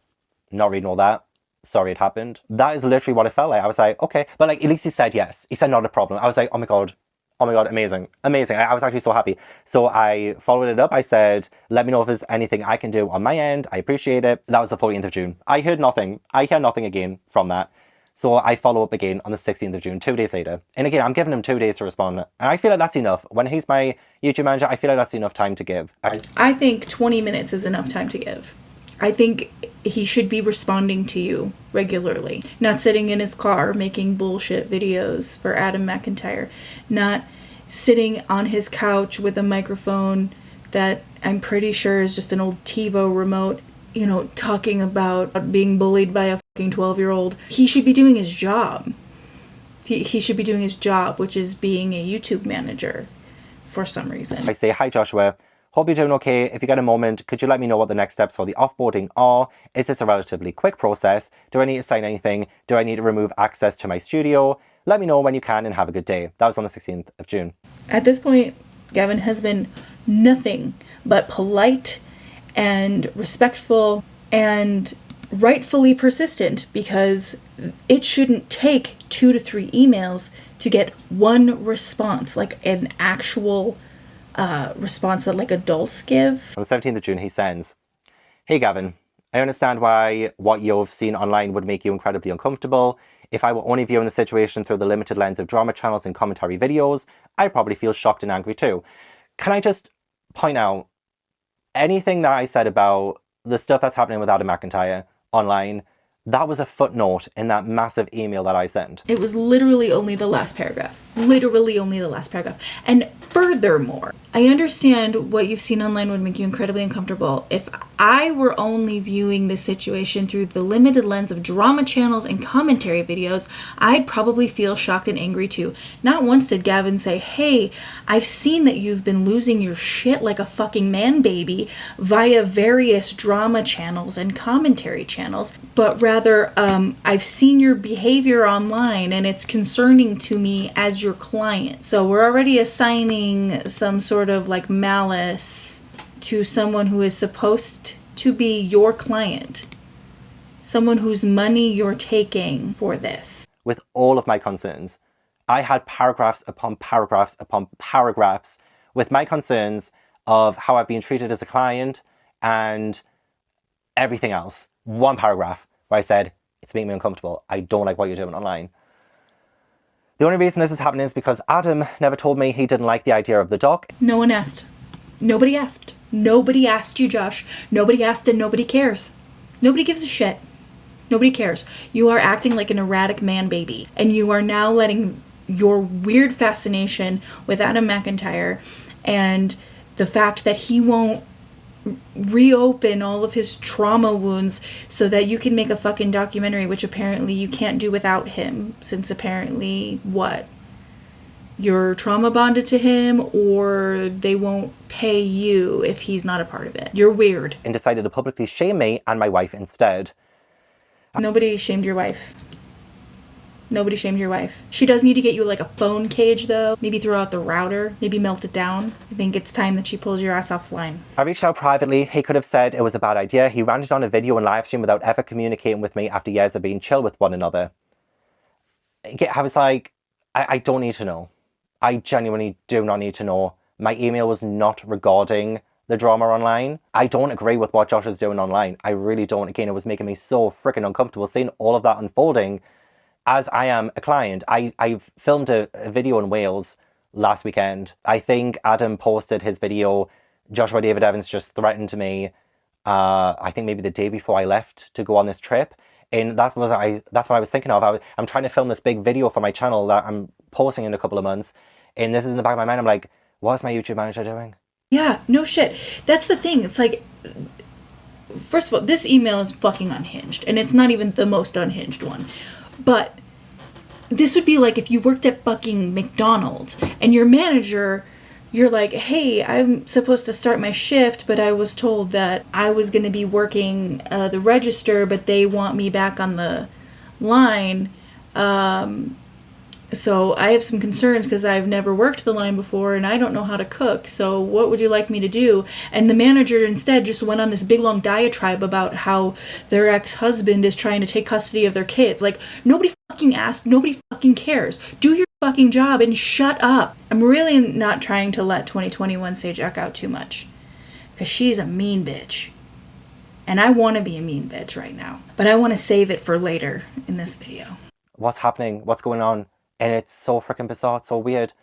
not reading all that. Sorry it happened. That is literally what it felt like. I was like, okay. But like, at least he said yes. He said not a problem. I was like, oh my God, amazing. I was actually so happy. So I followed it up. I said, let me know if there's anything I can do on my end. I appreciate it. That was the 14th of June. I heard nothing. I hear nothing again from that. So I follow up again on the 16th of June, 2 days later. And again, I'm giving him 2 days to respond. And I feel like that's enough. When he's my YouTube manager, I feel like that's enough time to give. I think 20 minutes is enough time to give. I think he should be responding to you regularly. Not sitting in his car making bullshit videos for Adam McIntyre. Not sitting on his couch with a microphone that I'm pretty sure is just an old TiVo remote, you know, talking about being bullied by a fucking 12-year-old. He should be doing his job. He should be doing his job, which is being a YouTube manager for some reason. I say, hi Joshua. Hope you're doing okay. If you get a moment, could you let me know what the next steps for the offboarding are? Is this a relatively quick process? Do I need to sign anything? Do I need to remove access to my studio? Let me know when you can and have a good day. That was on the 16th of June. At this point, Gavin has been nothing but polite and respectful and rightfully persistent, because it shouldn't take 2 to 3 emails to get one response, like an actual response that like adults give. On the 17th of June, he sends, hey Gavin, I understand why what you've seen online would make you incredibly uncomfortable. If I were only viewing the situation through the limited lens of drama channels and commentary videos, I'd probably feel shocked and angry too. Can I just point out, anything that I said about the stuff that's happening with Adam McIntyre online, that was a footnote in that massive email that I sent. It was literally only the last paragraph. Literally only the last paragraph. And furthermore, I understand what you've seen online would make you incredibly uncomfortable. If I were only viewing the situation through the limited lens of drama channels and commentary videos, I'd probably feel shocked and angry too. Not once did Gavin say, hey, I've seen that you've been losing your shit like a fucking man baby via various drama channels and commentary channels, but rather, I've seen your behavior online and it's concerning to me as your client. So we're already assigning some sort of like malice to someone who is supposed to be your client, someone whose money you're taking for this. With all of my concerns, I had paragraphs upon paragraphs upon paragraphs with my concerns of how I've been treated as a client and everything else. One paragraph where I said, it's making me uncomfortable. I don't like what you're doing online. The only reason this is happening is because Adam never told me he didn't like the idea of the doc. No one asked. Nobody asked. Nobody asked you, Josh. Nobody asked and nobody cares. Nobody gives a shit. Nobody cares. You are acting like an erratic man baby. And you are now letting your weird fascination with Adam McIntyre and the fact that he won't reopen all of his trauma wounds so that you can make a fucking documentary, which apparently you can't do without him, since apparently what? You're trauma bonded to him, or they won't pay you if he's not a part of it. You're weird. And decided to publicly shame me and my wife instead. Nobody shamed your wife. Nobody shamed your wife. She does need to get you like a phone cage though. Maybe throw out the router. Maybe melt it down. I think it's time that she pulls your ass offline. I reached out privately. He could have said it was a bad idea. He ranted on a video and live stream without ever communicating with me after years of being chill with one another. I was like, I don't need to know. I genuinely do not need to know. My email was not regarding the drama online. I don't agree with what Josh is doing online. I really don't. Again, it was making me so freaking uncomfortable seeing all of that unfolding. As I am a client, I filmed a video in Wales last weekend. I think Adam posted his video. Joshua David Evans just threatened me, I think maybe the day before I left to go on this trip. And that's what I was thinking of. I'm trying to film this big video for my channel that I'm posting in a couple of months. And this is in the back of my mind. I'm like, what's my YouTube manager doing? Yeah, no shit. That's the thing. It's like, first of all, this email is fucking unhinged. And it's not even the most unhinged one. But this would be like if you worked at fucking McDonald's and your manager, you're like, hey, I'm supposed to start my shift, but I was told that I was going to be working the register, but they want me back on the line. So I have some concerns because I've never worked the line before and I don't know how to cook. So what would you like me to do? And the manager instead just went on this big long diatribe about how their ex-husband is trying to take custody of their kids. Like, nobody fucking asked. Nobody fucking cares. Do your fucking job and shut up. I'm really not trying to let 2021 sajak out too much because she's a mean bitch. And I want to be a mean bitch right now. But I want to save it for later in this video. What's happening? What's going on? And it's so freaking bizarre, it's so weird.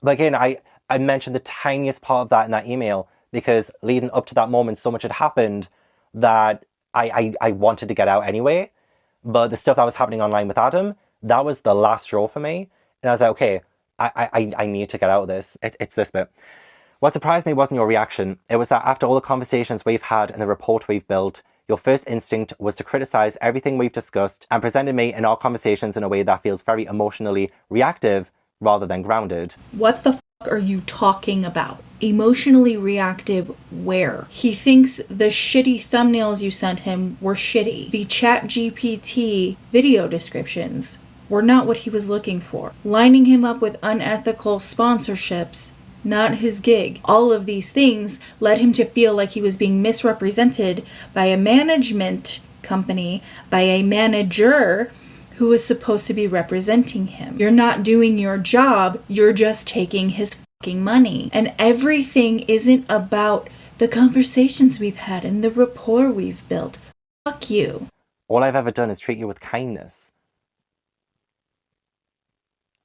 But again, I mentioned the tiniest part of that in that email because leading up to that moment, so much had happened that I wanted to get out anyway. But the stuff that was happening online with Adam, that was the last straw for me. And I was like, okay, I need to get out of this. It's this bit. What surprised me wasn't your reaction. It was that after all the conversations we've had and the rapport we've built, your first instinct was to criticize everything we've discussed and presented me in our conversations in a way that feels very emotionally reactive rather than grounded. What the fuck are you talking about? Emotionally reactive where? He thinks the shitty thumbnails you sent him were shitty. The ChatGPT video descriptions were not what he was looking for. Lining him up with unethical sponsorships, not his gig. All of these things led him to feel like he was being misrepresented by a management company, by a manager who was supposed to be representing him. You're not doing your job, you're just taking his fucking money. And everything isn't about the conversations we've had and the rapport we've built. Fuck you. All I've ever done is treat you with kindness.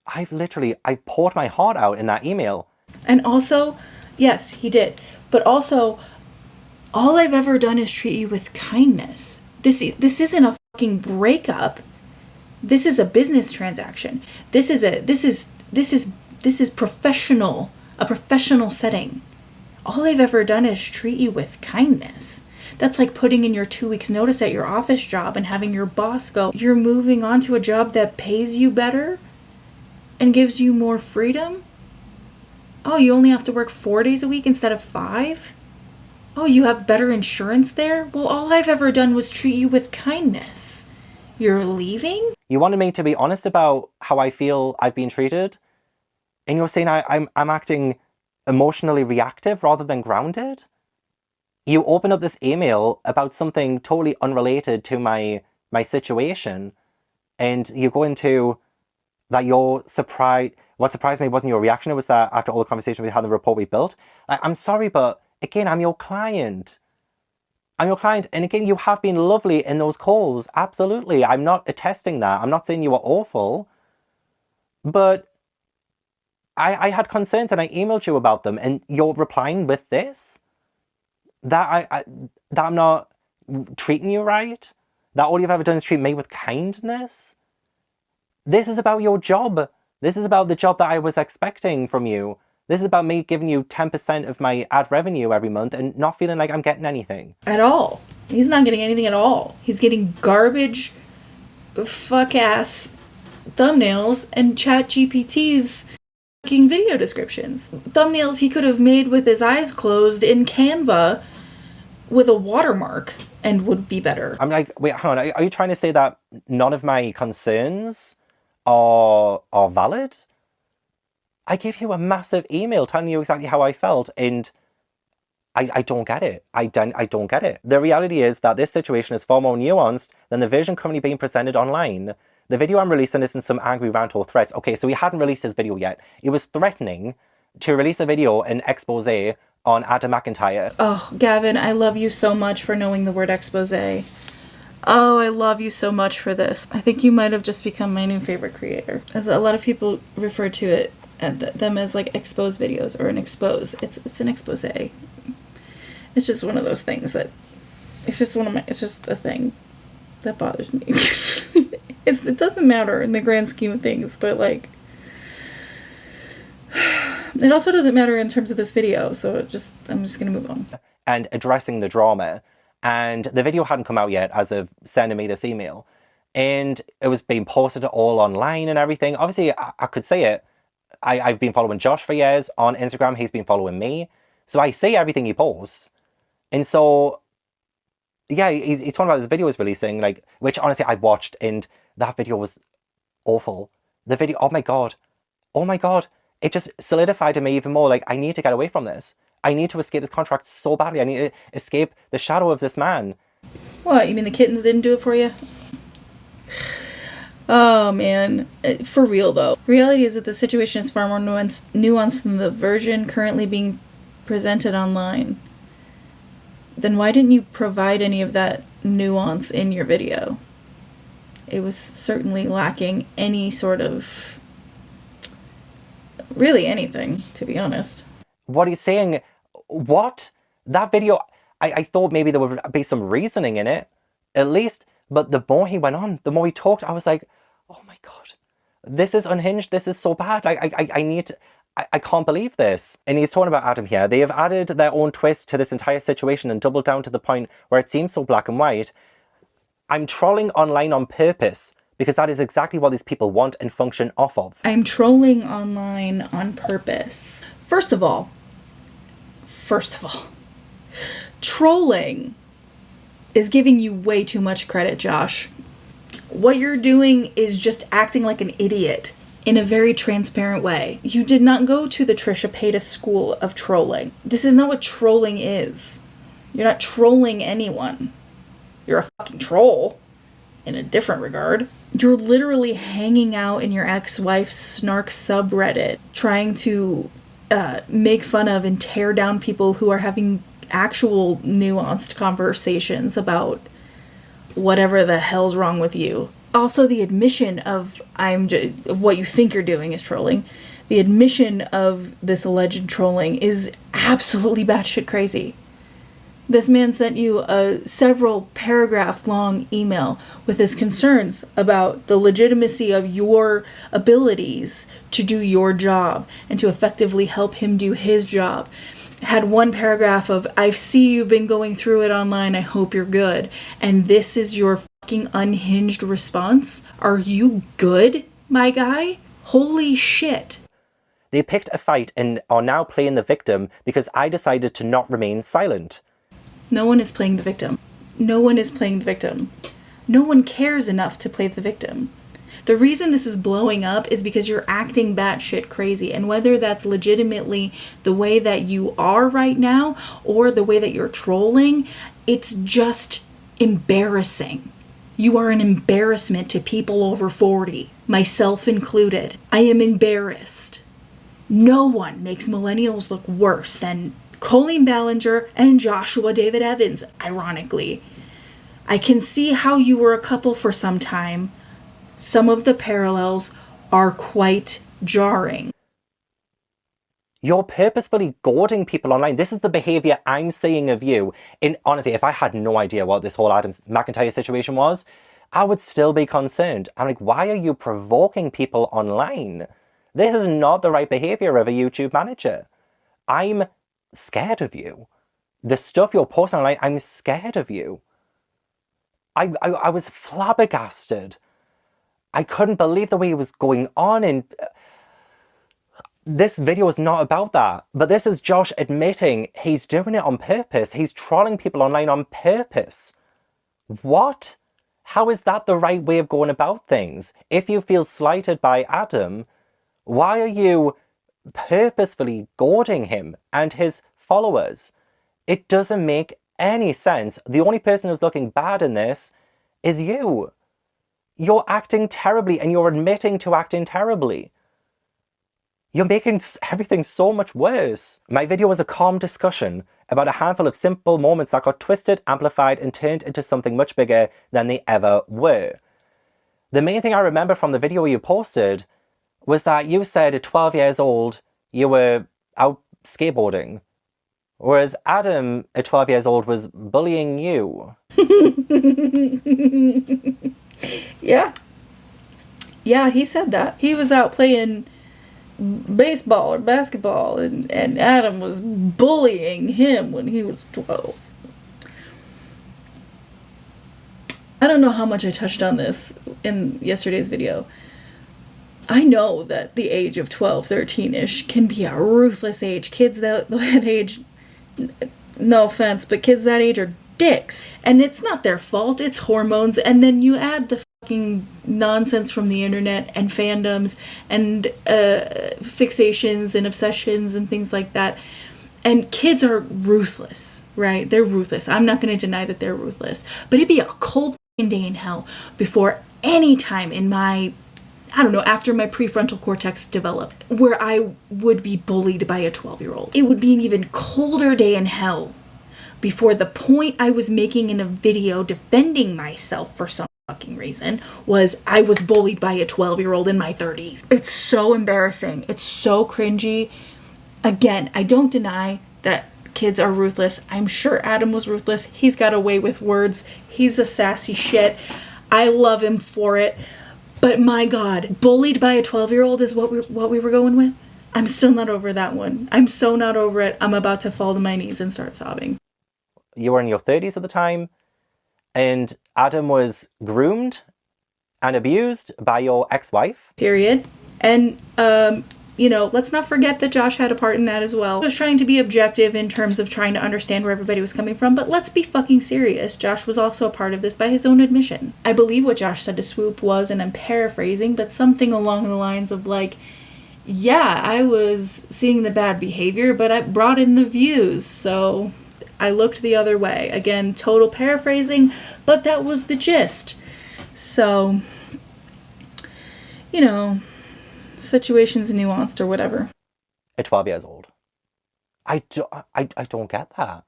I poured my heart out in that email. And also, yes, he did. But also, all I've ever done is treat you with kindness. This isn't a fucking breakup. This is a business transaction. This is professional, a professional setting. All I've ever done is treat you with kindness. That's like putting in your 2 weeks notice at your office job and having your boss go, "You're moving on to a job that pays you better and gives you more freedom? Oh, you only have to work 4 days a week instead of 5? Oh, you have better insurance there? Well, all I've ever done was treat you with kindness. You're leaving?" You wanted me to be honest about how I feel I've been treated, and you're saying I'm acting emotionally reactive rather than grounded? You open up this email about something totally unrelated to my situation, and you go into that you're surprised. What surprised me wasn't your reaction, it was that after all the conversation we had, the rapport we built. I'm sorry, but again, I'm your client. I'm your client, and again, you have been lovely in those calls. Absolutely. I'm not attesting that. I'm not saying you were awful. But I had concerns and I emailed you about them, and you're replying with this? That I'm not treating you right? That all you've ever done is treat me with kindness? This is about your job. This is about the job that I was expecting from you. This is about me giving you 10% of my ad revenue every month and not feeling like I'm getting anything. At all. He's not getting anything at all. He's getting garbage, fuck-ass thumbnails and ChatGPT's fucking video descriptions. Thumbnails he could have made with his eyes closed in Canva with a watermark and would be better. I'm like, wait, hold on. Are you trying to say that none of my concerns are valid? I gave you a massive email telling you exactly how I felt, and I don't get it. I don't get it. The reality is that this situation is far more nuanced than the version currently being presented online. The video I'm releasing isn't some angry rant or threats. Okay, so he hadn't released his video yet. He was threatening to release a video, an expose on Adam McIntyre. Oh, Gavin, I love you so much for knowing the word expose. Oh, I love you so much for this. I think you might have just become my new favorite creator. As a lot of people refer to it, them as like expose videos or an expose. It's an expose. It's just one of those things that it's just a thing that bothers me. It doesn't matter in the grand scheme of things, but like it also doesn't matter in terms of this video, so I'm just gonna move on. And addressing the drama. And the video hadn't come out yet as of sending me this email. And it was being posted all online and everything. Obviously, I could say it. I've been following Josh for years on Instagram. He's been following me. So I see everything he posts. And so, yeah, he's talking about this video he's releasing, like, which honestly I watched, and that video was awful. The video, oh my God. It just solidified to me even more, like, I need to get away from this. I need to escape this contract so badly. I need to escape the shadow of this man. What, you mean the kittens didn't do it for you? Oh, man. For real, though. Reality is that the situation is far more nuanced than the version currently being presented online. Then why didn't you provide any of that nuance in your video? It was certainly lacking any sort of... really anything, to be honest. What he's saying, what? That video, I thought maybe there would be some reasoning in it, at least. But the more he went on, the more he talked, I was like, oh my God, this is unhinged. This is so bad. I can't believe this. And he's talking about Adam here. They have added their own twist to this entire situation and doubled down to the point where it seems so black and white. I'm trolling online on purpose because that is exactly what these people want and function off of. I'm trolling online on purpose. First of all, trolling is giving you way too much credit, Josh. What you're doing is just acting like an idiot in a very transparent way. You did not go to the Trisha Paytas school of trolling. This is not what trolling is. You're not trolling anyone. You're a fucking troll in a different regard. You're literally hanging out in your ex-wife's snark subreddit, trying to make fun of and tear down people who are having actual nuanced conversations about whatever the hell's wrong with you. also the admission of of what you think you're doing is trolling. The admission of this alleged trolling is absolutely batshit crazy. This man sent you a several paragraph long email with his concerns about the legitimacy of your abilities to do your job and to effectively help him do his job. Had one paragraph of, I see you've been going through it online, I hope you're good. And this is your fucking unhinged response? Are you good, my guy? Holy shit. They picked a fight and are now playing the victim because I decided to not remain silent. No one is playing the victim. No one is playing the victim. No one cares enough to play the victim. The reason this is blowing up is because you're acting batshit crazy. And whether that's legitimately the way that you are right now or the way that you're trolling, it's just embarrassing. You are an embarrassment to people over 40, myself included. I am embarrassed. No one makes millennials look worse than Colleen Ballinger and Joshua David Evans, ironically. I can see how you were a couple for some time. Some of the parallels are quite jarring. You're purposefully goading people online. This is the behaviour I'm seeing of you. Honestly, if I had no idea what this whole Adam McIntyre situation was, I would still be concerned. I'm like, why are you provoking people online? This is not the right behaviour of a YouTube manager. I'm scared of you. The stuff you're posting online, I'm scared of you. I was flabbergasted. I couldn't believe the way it was going on, and this video is not about that. But this is Josh admitting he's doing it on purpose. He's trolling people online on purpose. What? How is that the right way of going about things? If you feel slighted by Adam, why are you purposefully goading him and his followers? It doesn't make any sense. The only person who's looking bad in this is you. You're acting terribly and you're admitting to acting terribly. You're making everything so much worse. My video was a calm discussion about a handful of simple moments that got twisted, amplified, and turned into something much bigger than they ever were. The main thing I remember from the video you posted was that you said at 12 years old, you were out skateboarding. Whereas Adam, at 12 years old, was bullying you. Yeah. Yeah, he said that. He was out playing baseball or basketball, and Adam was bullying him when he was 12. I don't know how much I touched on this in yesterday's video. I know that the age of 12, 13-ish can be a ruthless age. Kids that age, no offense, but kids that age are dicks. And it's not their fault, it's hormones. And then you add the fucking nonsense from the internet and fandoms and fixations and obsessions and things like that. And kids are ruthless, right? They're ruthless. I'm not going to deny that they're ruthless. But it'd be a cold fucking day in hell before any time in my, I don't know, after my prefrontal cortex developed, where I would be bullied by a 12-year-old. It would be an even colder day in hell before the point I was making in a video defending myself for some fucking reason was I was bullied by a 12-year-old in my 30s. It's so embarrassing. It's so cringy. Again, I don't deny that kids are ruthless. I'm sure Adam was ruthless. He's got a way with words. He's a sassy shit. I love him for it. But my God, bullied by a 12-year-old is what we were going with? I'm still not over that one. I'm so not over it. I'm about to fall to my knees and start sobbing. You were in your 30s at the time, and Adam was groomed and abused by your ex-wife. Period. And, let's not forget that Josh had a part in that as well. I was trying to be objective in terms of trying to understand where everybody was coming from, but let's be fucking serious. Josh was also a part of this by his own admission. I believe what Josh said to Swoop was, and I'm paraphrasing, but something along the lines of like, yeah, I was seeing the bad behavior, but I brought in the views, so I looked the other way. Again, total paraphrasing, but that was the gist. So, situations nuanced or whatever. At 12 years old. I don't get that.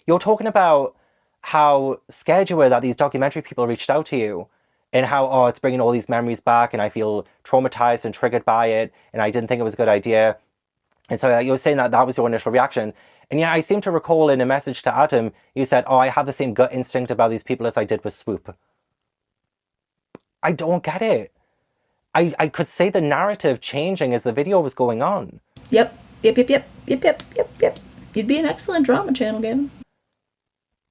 You're talking about how scared you were that these documentary people reached out to you, and how, oh, it's bringing all these memories back and I feel traumatized and triggered by it and I didn't think it was a good idea. And so you were saying that that was your initial reaction. And yeah, I seem to recall in a message to Adam, you said, oh, I have the same gut instinct about these people as I did with Swoop. I don't get it. I could see the narrative changing as the video was going on. Yep. You'd be an excellent drama channel, Gavin.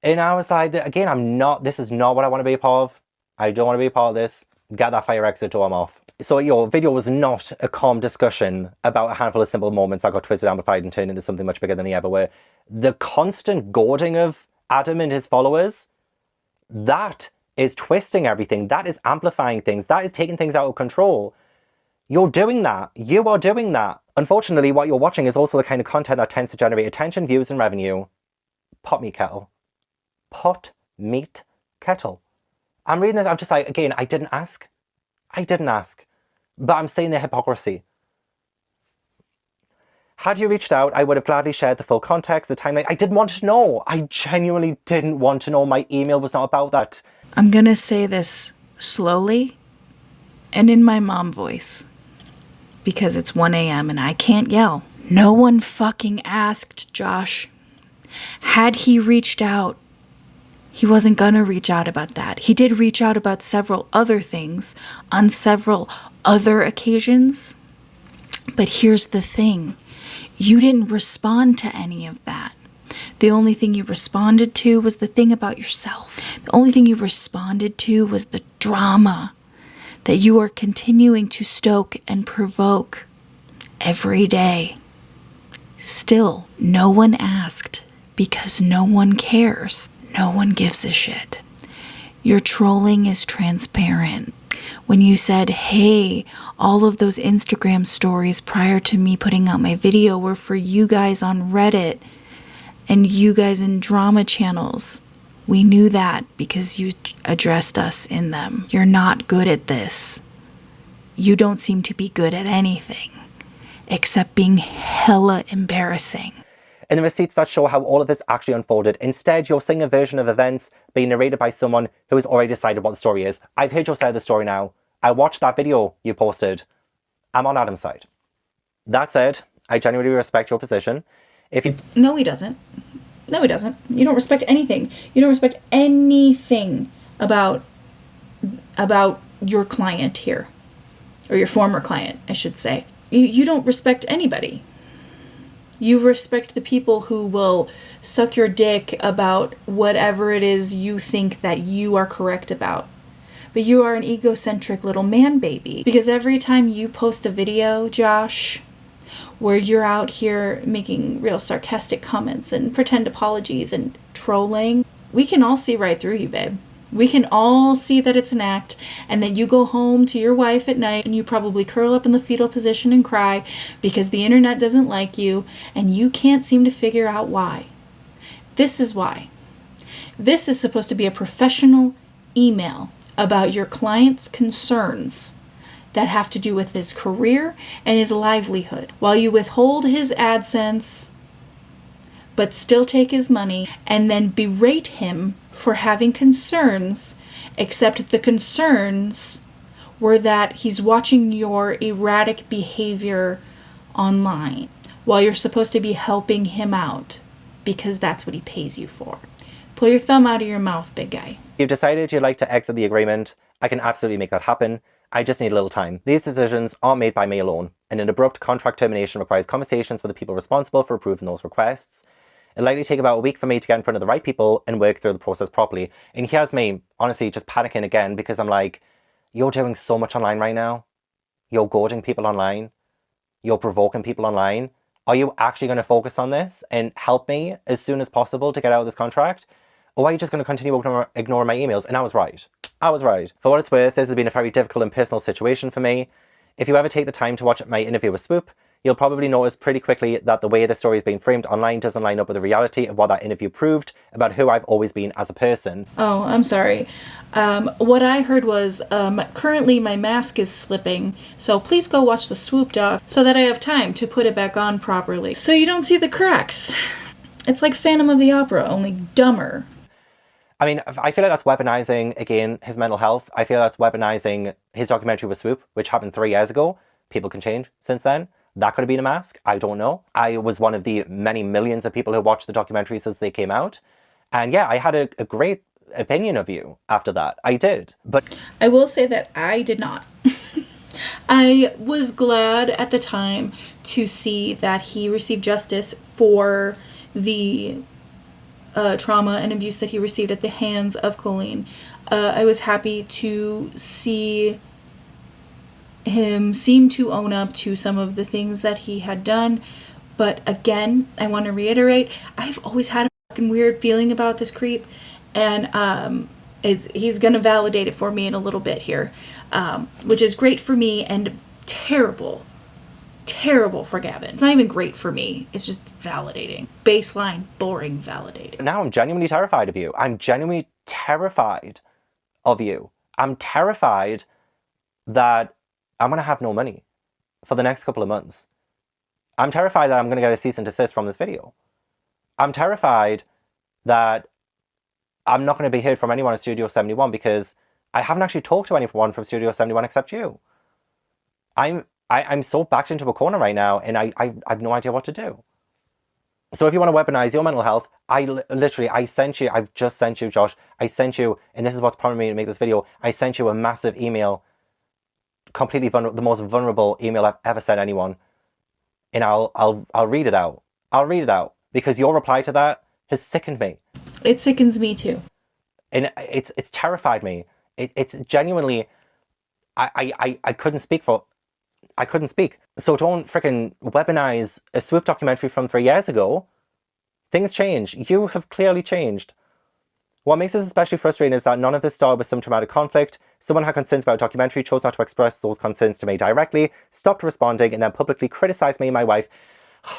And I was like, again, this is not what I want to be a part of. I don't want to be a part of this. Get that fire exit door, I'm off. So your video was not a calm discussion about a handful of simple moments that got twisted, amplified, and turned into something much bigger than they ever were. The constant goading of Adam and his followers, that is twisting everything. That is amplifying things. That is taking things out of control. You're doing that. You are doing that. Unfortunately, what you're watching is also the kind of content that tends to generate attention, views, and revenue. Pot meat kettle. Pot meat kettle. I'm reading this, I'm just like, again, I didn't ask. But I'm seeing the hypocrisy. Had you reached out, I would have gladly shared the full context, the timeline. I didn't want to know. I genuinely didn't want to know. My email was not about that. I'm gonna say this slowly and in my mom voice because it's 1 a.m. and I can't yell. No one fucking asked Josh. Had he reached out, he wasn't gonna reach out about that. He did reach out about several other things on several other occasions. But here's the thing. You didn't respond to any of that. The only thing you responded to was the thing about yourself. The only thing you responded to was the drama that you are continuing to stoke and provoke every day. Still, no one asked because no one cares. No one gives a shit. Your trolling is transparent. When you said, hey, all of those Instagram stories prior to me putting out my video were for you guys on Reddit and you guys in drama channels. We knew that because you addressed us in them. You're not good at this. You don't seem to be good at anything except being hella embarrassing. And the receipts that show how all of this actually unfolded. Instead, you're seeing a version of events being narrated by someone who has already decided what the story is. I've heard your side of the story now. I watched that video you posted. I'm on Adam's side. That said, I genuinely respect your position. No, he doesn't. No, he doesn't. You don't respect anything. You don't respect anything about your client here. Or your former client, I should say. You don't respect anybody. You respect the people who will suck your dick about whatever it is you think that you are correct about. But you are an egocentric little man baby. Because every time you post a video, Josh, where you're out here making real sarcastic comments and pretend apologies and trolling, we can all see right through you, babe. We can all see that it's an act and that you go home to your wife at night and you probably curl up in the fetal position and cry because the internet doesn't like you and you can't seem to figure out why. This is why. This is supposed to be a professional email about your client's concerns that have to do with his career and his livelihood. While you withhold his AdSense, but still take his money and then berate him for having concerns, except the concerns were that he's watching your erratic behavior online while you're supposed to be helping him out because that's what he pays you for. Pull your thumb out of your mouth, big guy. You've decided you'd like to exit the agreement. I can absolutely make that happen. I just need a little time. These decisions aren't made by me alone, and an abrupt contract termination requires conversations with the people responsible for approving those requests. It'll likely take about a week for me to get in front of the right people and work through the process properly. And here's me, honestly, just panicking again because I'm like, you're doing so much online right now. You're goading people online. You're provoking people online. Are you actually going to focus on this and help me as soon as possible to get out of this contract? Or are you just going to continue ignoring my emails? And I was right. For what it's worth, this has been a very difficult and personal situation for me. If you ever take the time to watch my interview with Swoop, you'll probably notice pretty quickly that the way the story is being framed online doesn't line up with the reality of what that interview proved about who I've always been as a person. Oh, I'm sorry. What I heard was, currently my mask is slipping, so please go watch the Swoop doc so that I have time to put it back on properly. So you don't see the cracks. It's like Phantom of the Opera, only dumber. I mean, I feel like that's weaponizing, again, his mental health. I feel that's weaponizing his documentary with Swoop, which happened 3 years ago. People can change since then. That could have been a mask. I don't know. I was one of the many millions of people who watched the documentaries as they came out. And yeah, I had a great opinion of you after that. I did. But I will say that I did not. I was glad at the time to see that he received justice for the trauma and abuse that he received at the hands of Colleen. I was happy to see him seem to own up to some of the things that he had done. But again, I want to reiterate, I've always had a fucking weird feeling about this creep. And he's going to validate it for me in a little bit here. Which is great for me and terrible for Gavin. It's not even great for me. It's just validating. Baseline, boring, validating. now I'm genuinely terrified of you. I'm genuinely terrified of you. I'm terrified that I'm going to have no money for the next couple of months. I'm terrified that I'm going to get a cease and desist from this video. I'm terrified that I'm not going to be heard from anyone at Studio 71 because I haven't actually talked to anyone from Studio 71 except you. I'm so backed into a corner right now, and I have no idea what to do. So if you want to weaponize your mental health, I sent you, I've just sent you, Josh, I sent you, and this is what's prompted me to make this video, I sent you a massive email, completely vulnerable, the most vulnerable email I've ever sent anyone, and I'll read it out. I'll read it out, because your reply to that has sickened me. It sickens me too. And it's terrified me. It's genuinely, I couldn't speak for, I couldn't speak. So don't freaking weaponize a Swoop documentary from 3 years ago. Things change. You have clearly changed. What makes this especially frustrating is that none of this started with some traumatic conflict. Someone had concerns about a documentary, chose not to express those concerns to me directly, stopped responding, and then publicly criticized me and my wife.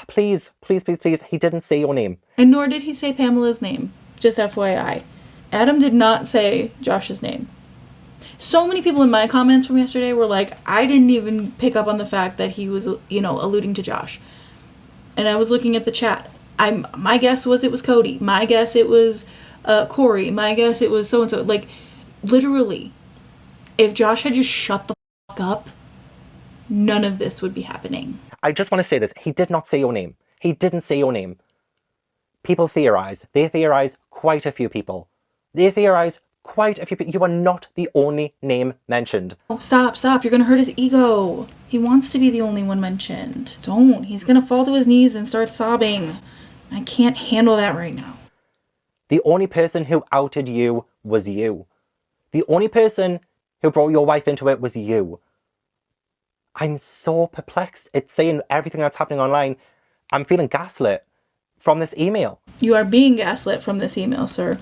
Please, please, please, please, he didn't say your name. And nor did he say Pamela's name. Just FYI. Adam did not say Josh's name. So many people in my comments from yesterday were like, I didn't even pick up on the fact that he was, alluding to Josh. And I was looking at the chat. My guess was it was Cody. My guess it was Corey. My guess it was so-and-so. Like, literally, if Josh had just shut the fuck up, none of this would be happening. I just want to say this. He did not say your name. He didn't say your name. People theorize. They theorize quite a few people. They theorize quite a few people. You are not the only name mentioned. Oh, stop. You're going to hurt his ego. He wants to be the only one mentioned. Don't. He's going to fall to his knees and start sobbing. I can't handle that right now. The only person who outed you was you. The only person who brought your wife into it was you. I'm so perplexed. It's saying everything that's happening online. I'm feeling gaslit from this email. You are being gaslit from this email, sir.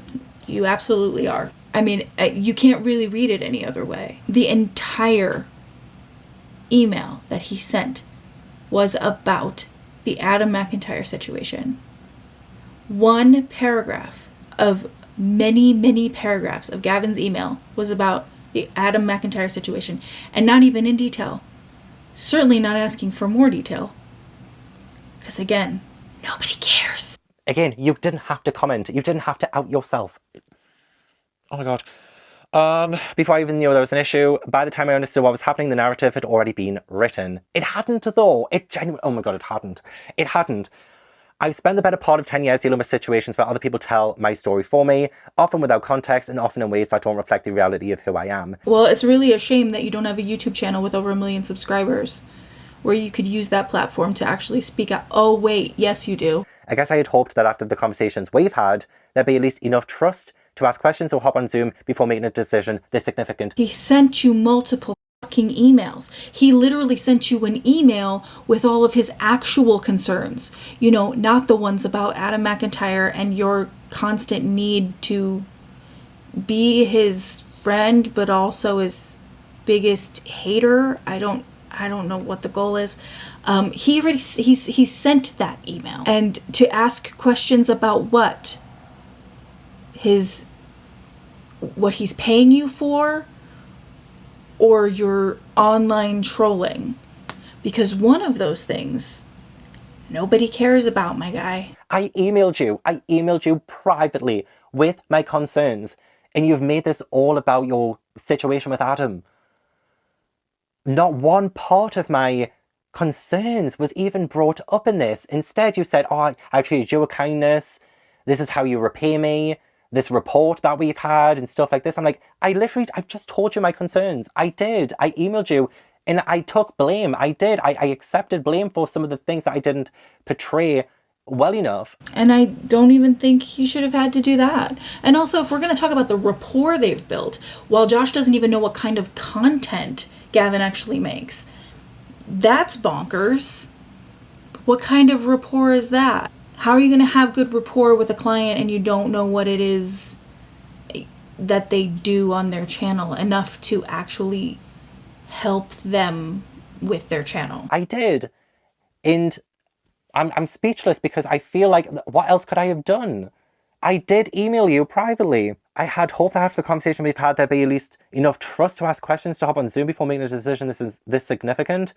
You absolutely are. I mean, you can't really read it any other way. The entire email that he sent was about the Adam McIntyre situation. One paragraph of many, many paragraphs of Gavin's email was about the Adam McIntyre situation, and not even in detail. Certainly not asking for more detail. Because again, nobody cares. Again, you didn't have to comment. You didn't have to out yourself. Oh my god. Before I even knew there was an issue, by the time I understood what was happening, the narrative had already been written. It hadn't though. Oh my god, it hadn't. It hadn't. I've spent the better part of 10 years dealing with situations where other people tell my story for me, often without context and often in ways that don't reflect the reality of who I am. Well, it's really a shame that you don't have a YouTube channel with over 1 million subscribers, where you could use that platform to actually speak out. Oh wait, yes you do. I guess I had hoped that after the conversations we've had, there'd be at least enough trust to ask questions or hop on Zoom before making a decision this significant. He sent you multiple fucking emails. He literally sent you an email with all of his actual concerns. Not the ones about Adam McIntyre and your constant need to be his friend, but also his biggest hater. I don't know what the goal is. He sent that email. And to ask questions about what he's paying you for, or your online trolling. Because one of those things, nobody cares about, my guy. I emailed you privately with my concerns. And you've made this all about your situation with Adam. Not one part of my concerns was even brought up in this. Instead, you said, oh, I treated you with kindness. This is how you repay me. This report that we've had and stuff like this. I'm like, I've just told you my concerns. I did. I emailed you and I took blame. I did. I accepted blame for some of the things that I didn't portray well enough. And I don't even think he should have had to do that. And also, if we're going to talk about the rapport they've built, while Josh doesn't even know what kind of content Gavin actually makes, that's bonkers. What kind of rapport is that? How are you going to have good rapport with a client and you don't know what it is that they do on their channel enough to actually help them with their channel? I did. And I'm speechless because I feel like, what else could I have done? I did email you privately. I had hoped that after the conversation we've had, there'd be at least enough trust to ask questions to hop on Zoom before making a decision this significant.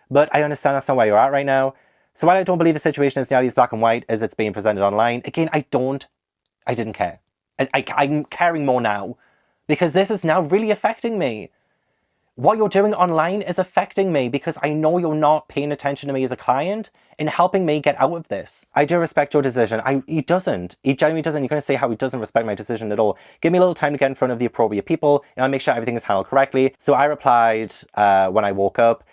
But I understand that's not where you're at right now. So while I don't believe the situation is nearly as black and white as it's being presented online, again, I didn't care. I'm caring more now because this is now really affecting me. What you're doing online is affecting me because I know you're not paying attention to me as a client and helping me get out of this. I do respect your decision. He doesn't. He genuinely doesn't. You're going to say how he doesn't respect my decision at all. Give me a little time to get in front of the appropriate people and I'll make sure everything is handled correctly. So I replied when I woke up,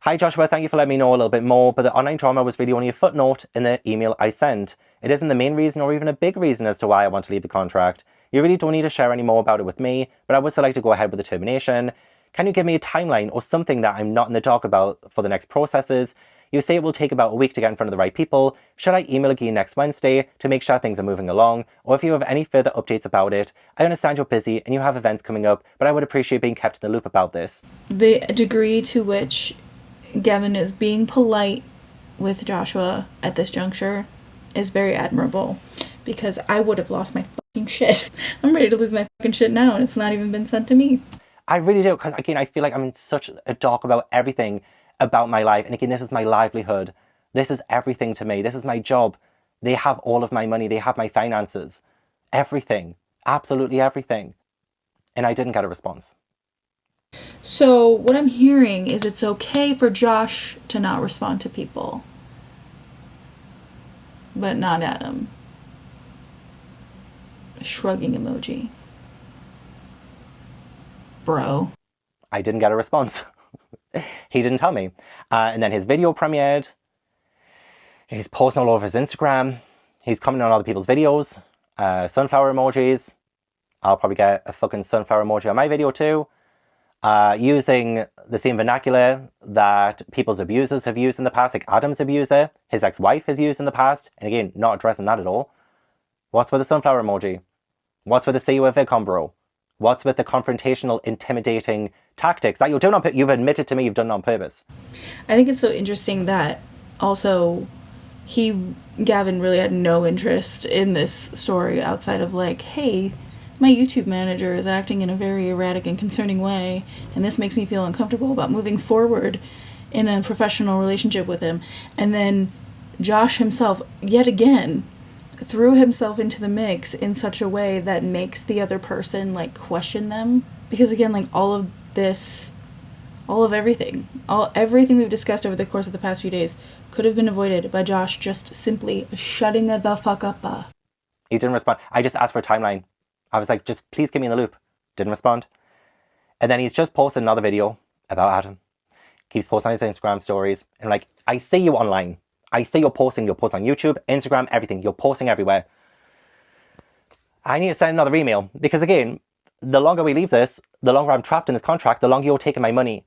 "Hi Joshua, thank you for letting me know a little bit more, but the online drama was really only a footnote in the email I sent. It isn't the main reason or even a big reason as to why I want to leave the contract. You really don't need to share any more about it with me, but I would still like to go ahead with the termination. Can you give me a timeline or something that I'm not in the dark about for the next processes? You say it will take about a week to get in front of the right people. Should I email again next Wednesday to make sure things are moving along? Or if you have any further updates about it, I understand you're busy and you have events coming up, but I would appreciate being kept in the loop about this." The degree to which Gavin is being polite with Joshua at this juncture is very admirable, because I would have lost my fucking shit. I'm ready to lose my fucking shit now and it's not even been sent to me. I really do, because again, I feel like I'm in such a dark about everything about my life. And again, this is my livelihood. This is everything to me. This is my job. They have all of my money. They have my finances. Everything. Absolutely everything. And I didn't get a response. So what I'm hearing is it's okay for Josh to not respond to people, but not Adam. Shrugging emoji. Bro. I didn't get a response. He didn't tell me. And then his video premiered. He's posting all over his Instagram. He's commenting on other people's videos. Sunflower emojis. I'll probably get a fucking sunflower emoji on my video too. Using the same vernacular that people's abusers have used in the past, like Adam's abuser, his ex-wife has used in the past. And again, not addressing that at all. What's with the sunflower emoji? What's with the "say you a VidCon bro"? What's with the confrontational, intimidating tactics that you're doing on purpose? You've admitted to me you've done it on purpose. I think it's so interesting that also Gavin really had no interest in this story outside of like, hey, my YouTube manager is acting in a very erratic and concerning way, and this makes me feel uncomfortable about moving forward in a professional relationship with him. And then Josh himself, yet again, threw himself into the mix in such a way that makes the other person like question them. Because again, like all of everything we've discussed over the course of the past few days could have been avoided by Josh just simply shutting the fuck up. He didn't respond. I just asked for a timeline. I was like, just please keep me in the loop. Didn't respond. And then he's just posted another video about Adam. Keeps posting on his Instagram stories. And like, I see you online. I see you're posting on YouTube, Instagram, everything. You're posting everywhere. I need to send another email. Because again, the longer we leave this, the longer I'm trapped in this contract, the longer you're taking my money.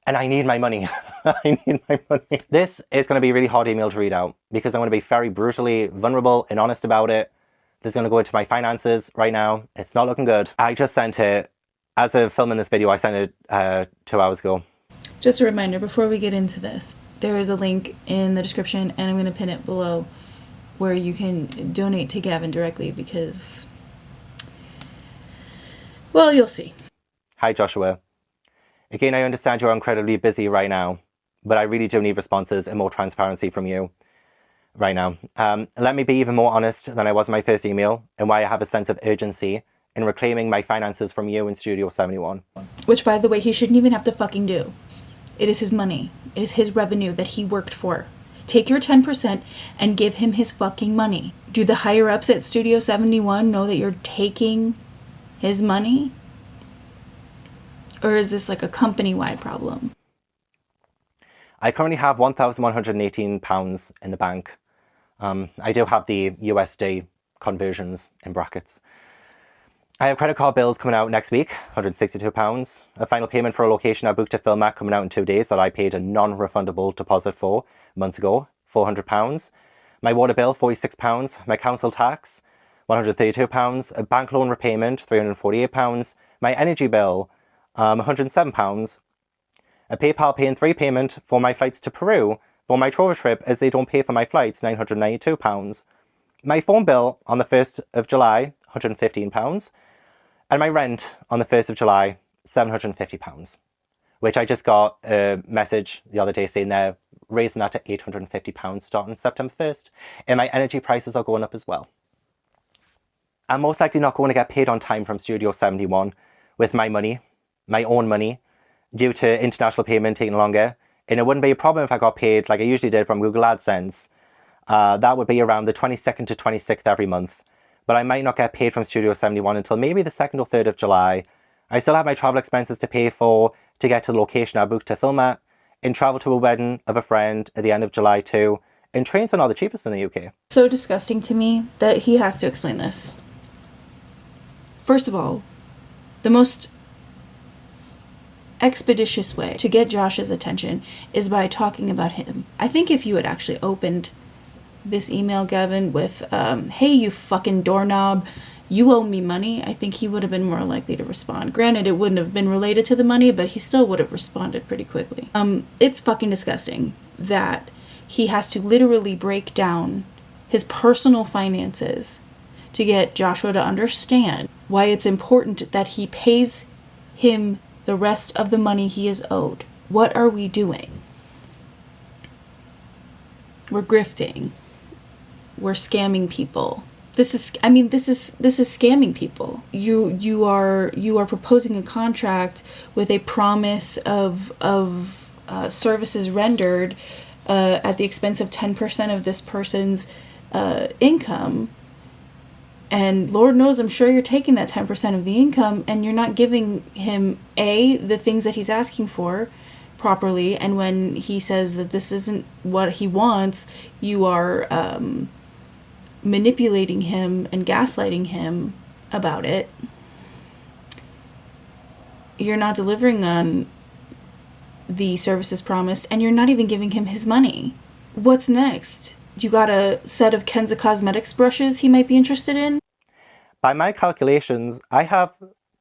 And I need my money. I need my money. This is going to be a really hard email to read out. Because I'm going to be very brutally vulnerable and honest about it. This is going to go into my finances right now. It's not looking good. I just sent it, as of filming this video, I sent it 2 hours ago. Just a reminder, before we get into this, there is a link in the description, and I'm going to pin it below, where you can donate to Gavin directly because, well, you'll see. Hi, Joshua. Again, I understand you're incredibly busy right now, but I really do need responses and more transparency from you. right now. Let me be even more honest than I was in my first email and why I have a sense of urgency in reclaiming my finances from you in Studio 71. Which, by the way, he shouldn't even have to fucking do. It is his money. It is his revenue that he worked for. Take your 10% and give him his fucking money. Do the higher ups at Studio 71 know that you're taking his money? Or is this like a company-wide problem? I currently have £1,118 in the bank. I do have the USD conversions in brackets. I have credit card bills coming out next week, £162. A final payment for a location I booked to film at coming out in 2 days that I paid a non-refundable deposit for months ago, £400. My water bill, £46. My council tax, £132. A bank loan repayment, £348. My energy bill, £107. A PayPal Pay in 3 payment for my flights to Peru for my Trova trip as they don't pay for my flights, £992. My phone bill on the 1st of July, £115. And my rent on the 1st of July, £750. Which I just got a message the other day saying they're raising that to £850 starting September 1st. And my energy prices are going up as well. I'm most likely not going to get paid on time from Studio 71 with my money, my own money, due to international payment taking longer. And it wouldn't be a problem if I got paid like I usually did from Google AdSense. That would be around the 22nd to 26th every month. But I might not get paid from Studio 71 until maybe the 2nd or 3rd of July. I still have my travel expenses to pay for to get to the location I booked to film at, and travel to a wedding of a friend at the end of July too. And trains are not the cheapest in the UK. So disgusting to me that he has to explain this. First of all, the most expeditious way to get Josh's attention is by talking about him. I think if you had actually opened this email, Gavin, with, hey, you fucking doorknob, you owe me money, I think he would have been more likely to respond. Granted, it wouldn't have been related to the money, but he still would have responded pretty quickly. It's fucking disgusting that he has to literally break down his personal finances to get Joshua to understand why it's important that he pays him the rest of the money he is owed. What are we doing? We're grifting. We're scamming people. This is scamming people. You are proposing a contract with a promise of services rendered at the expense of 10% of this person's income. And Lord knows, I'm sure you're taking that 10% of the income and you're not giving him, A, the things that he's asking for properly. And when he says that this isn't what he wants, you are manipulating him and gaslighting him about it. You're not delivering on the services promised, and you're not even giving him his money. What's next? You got a set of Kenza Cosmetics brushes he might be interested in? By my calculations, I have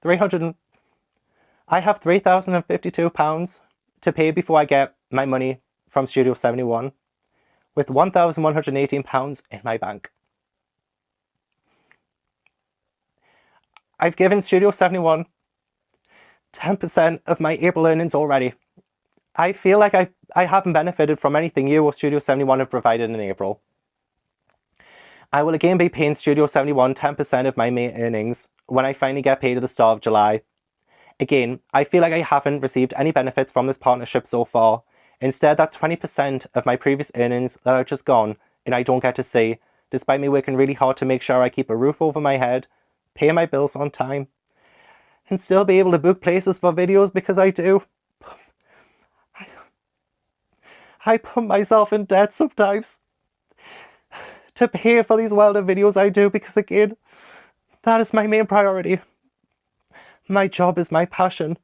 £3,052 to pay before I get my money from Studio 71, with £1,118 in my bank. I've given Studio 71 10% of my April earnings already. I feel like I haven't benefited from anything you or Studio 71 have provided in April. I will again be paying Studio 71 10% of my May earnings when I finally get paid at the start of July. Again, I feel like I haven't received any benefits from this partnership so far. Instead, that's 20% of my previous earnings that are just gone and I don't get to see, despite me working really hard to make sure I keep a roof over my head, pay my bills on time, and still be able to book places for videos because I do. I put myself in debt sometimes to pay for these wilder videos I do because, again, that is my main priority. My job is my passion.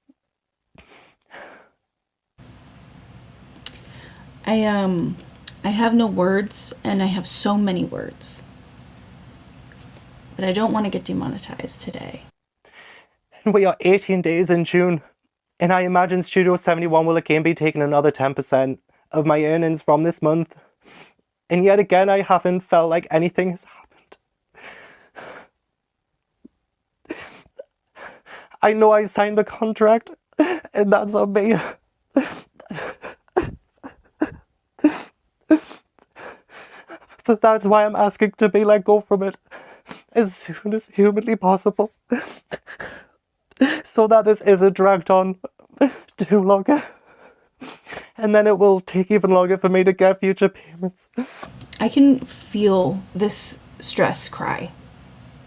I have no words, and I have so many words. But I don't want to get demonetized today. And we are 18 days in June, and I imagine Studio 71 will again be taking another 10% of my earnings from this month. And yet again, I haven't felt like anything has happened. I know I signed the contract, and that's on me. But that's why I'm asking to be let go from it as soon as humanly possible, so that this isn't dragged on too longer. And then it will take even longer for me to get future payments. I can feel this stress cry.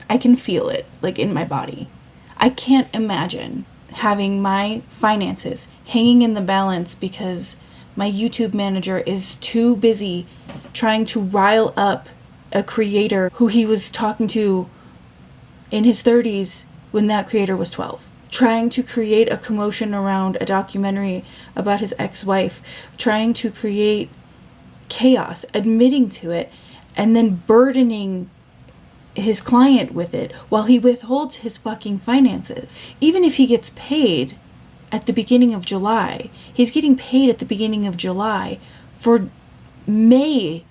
I can feel it, like, in my body. I can't imagine having my finances hanging in the balance because my YouTube manager is too busy trying to rile up a creator who he was talking to in his 30s when that creator was 12. Trying to create a commotion around a documentary about his ex-wife. Trying to create chaos, admitting to it, and then burdening his client with it while he withholds his fucking finances. Even if he gets paid at the beginning of July, he's getting paid at the beginning of July for May's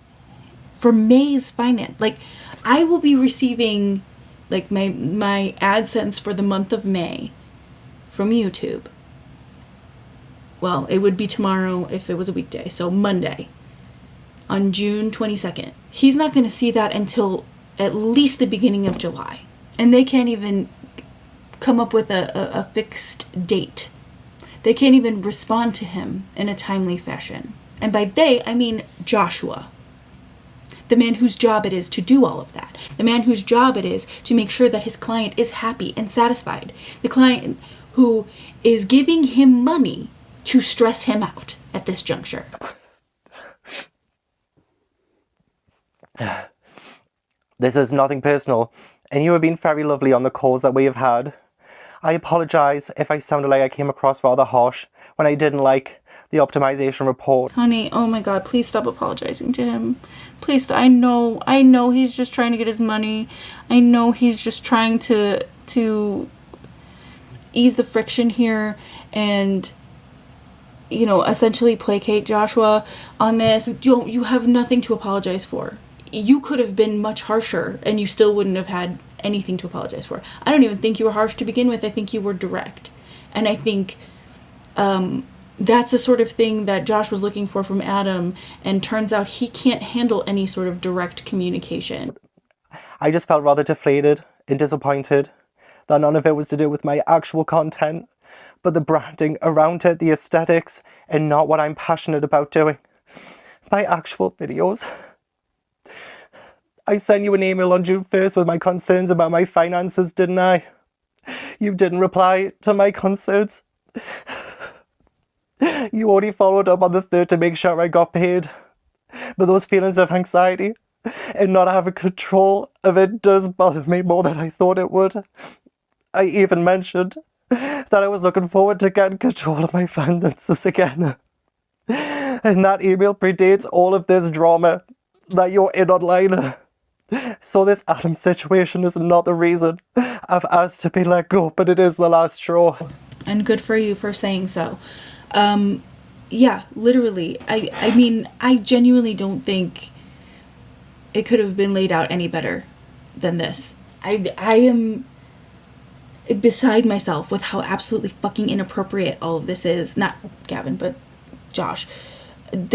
finance. Like, I will be receiving, like, my AdSense for the month of May from YouTube. Well, it would be tomorrow if it was a weekday, so Monday on June 22nd. He's not going to see that until at least the beginning of July. And they can't even come up with a fixed date. They can't even respond to him in a timely fashion. And by they, I mean Joshua. The man whose job it is to do all of that. The man whose job it is to make sure that his client is happy and satisfied. The client who is giving him money to stress him out at this juncture. This is nothing personal, and you have been very lovely on the calls that we have had. I apologise if I sounded like I came across rather harsh when I didn't like the optimization report. Honey, oh my God, please stop apologizing to him. Please, I know he's just trying to get his money. I know he's just trying to ease the friction here and, you know, essentially placate Joshua on this. You have nothing to apologize for. You could have been much harsher and you still wouldn't have had anything to apologize for. I don't even think you were harsh to begin with. I think you were direct. And I think that's the sort of thing that Josh was looking for from Adam, and turns out he can't handle any sort of direct communication. I just felt rather deflated and disappointed that none of it was to do with my actual content, but the branding around it, the aesthetics, and not what I'm passionate about doing. My actual videos. I sent you an email on June 1st with my concerns about my finances, didn't I? You didn't reply to my concerns. You only followed up on the 3rd to make sure I got paid. But those feelings of anxiety and not having control of it does bother me more than I thought it would. I even mentioned that I was looking forward to getting control of my finances again. And that email predates all of this drama that you're in online. So this Adam situation is not the reason I've asked to be let go, but it is the last straw. And good for you for saying so. Yeah, literally. I mean, I genuinely don't think it could have been laid out any better than this. I am beside myself with how absolutely fucking inappropriate all of this is. Not Gavin, but Josh.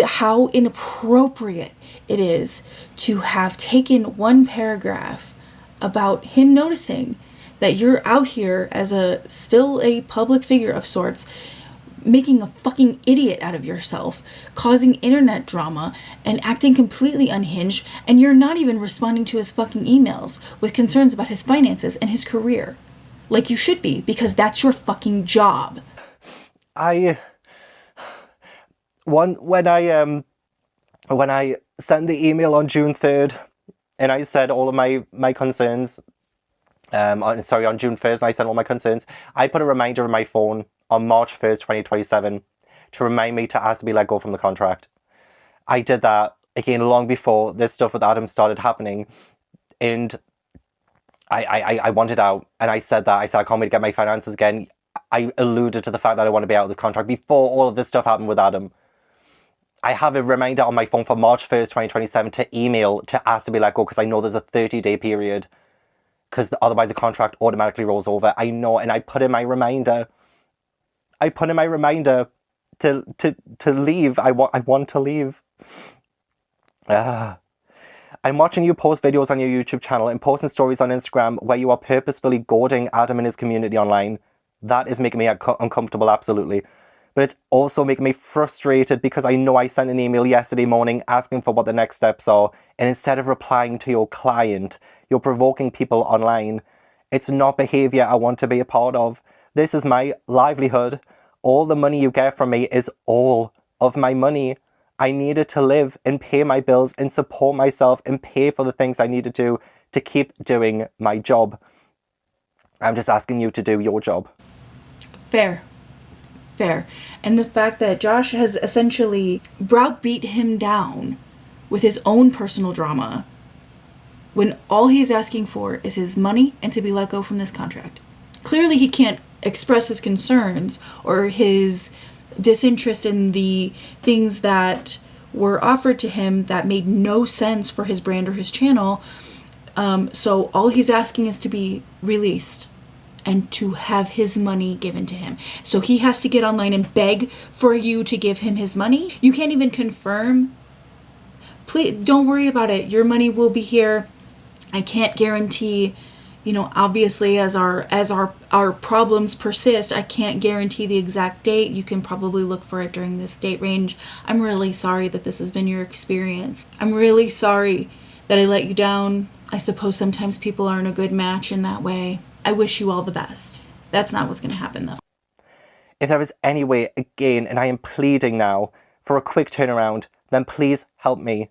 How inappropriate it is to have taken one paragraph about him noticing that you're out here as still a public figure of sorts, making a fucking idiot out of yourself, causing internet drama, and acting completely unhinged, and you're not even responding to his fucking emails with concerns about his finances and his career. Like you should be, because that's your fucking job. When I sent the email on June 3rd and I said all of my concerns, on June 1st, and I sent all my concerns, I put a reminder on my phone on March 1st, 2027 to remind me to ask to be let go from the contract. I did that, again, long before this stuff with Adam started happening, and I wanted out, and I said I can't wait to get my finances again. I alluded to the fact that I want to be out of this contract before all of this stuff happened with Adam. I have a reminder on my phone for March 1st, 2027 to email to ask to be let go, because I know there's a 30-day period, because otherwise the contract automatically rolls over. I know, and I put in my reminder to leave. I want to leave. I'm watching you post videos on your YouTube channel and posting stories on Instagram where you are purposefully goading Adam and his community online. That is making me uncomfortable, absolutely. But it's also making me frustrated because I know I sent an email yesterday morning asking for what the next steps are, and instead of replying to your client, you're provoking people online. It's not behavior I want to be a part of. This is my livelihood. All the money you get from me is all of my money. I needed to live and pay my bills and support myself and pay for the things I need to do to keep doing my job. I'm just asking you to do your job. Fair. And the fact that Josh has essentially browbeat him down with his own personal drama when all he's asking for is his money and to be let go from this contract. Clearly he can't express his concerns or his disinterest in the things that were offered to him that made no sense for his brand or his channel. So all he's asking is to be released and to have his money given to him. So he has to get online and beg for you to give him his money. You can't even confirm. Please don't worry about it. Your money will be here. I can't guarantee, obviously as our problems persist, I can't guarantee the exact date. You can probably look for it during this date range. I'm really sorry that this has been your experience. I'm really sorry that I let you down. I suppose sometimes people aren't a good match in that way. I wish you all the best. That's not what's going to happen though. If there is any way, again, and I am pleading now for a quick turnaround, then please help me.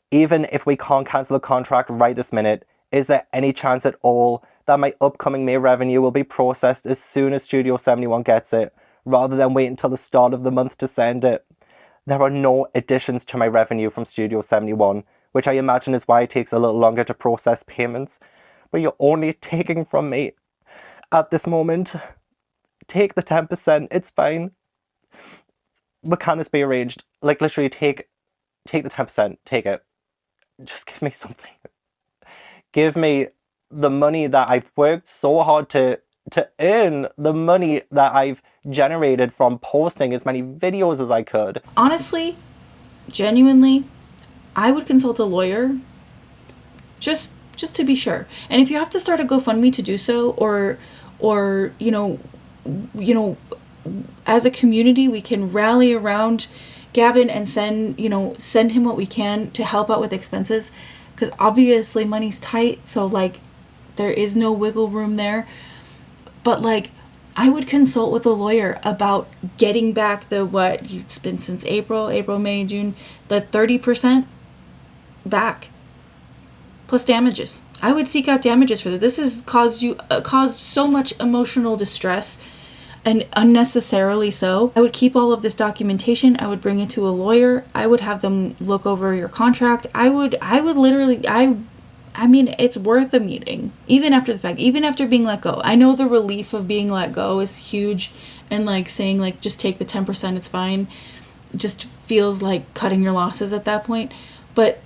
Even if we can't cancel the contract right this minute, is there any chance at all that my upcoming May revenue will be processed as soon as Studio 71 gets it, rather than wait until the start of the month to send it? There are no additions to my revenue from Studio 71, which I imagine is why it takes a little longer to process payments. But you're only taking from me at this moment. Take the 10%, it's fine. But can this be arranged? Like, literally take the 10%, take it. Just give me something. Give me the money that I've worked so hard to earn, the money that I've generated from posting as many videos as I could. Honestly, genuinely, I would consult a lawyer just to be sure. And if you have to start a GoFundMe to do so, or as a community, we can rally around Gavin and send him what we can to help out with expenses, because obviously money's tight, so there is no wiggle room there. But I would consult with a lawyer about getting back it's been since April, May, June, the 30% back. Plus damages. I would seek out damages for that. This has caused so much emotional distress, and unnecessarily so. I would keep all of this documentation. I would bring it to a lawyer. I would have them look over your contract. I would literally, I mean, it's worth a meeting, even after the fact, even after being let go. I know the relief of being let go is huge, and saying just take the 10%, it's fine, just feels like cutting your losses at that point. But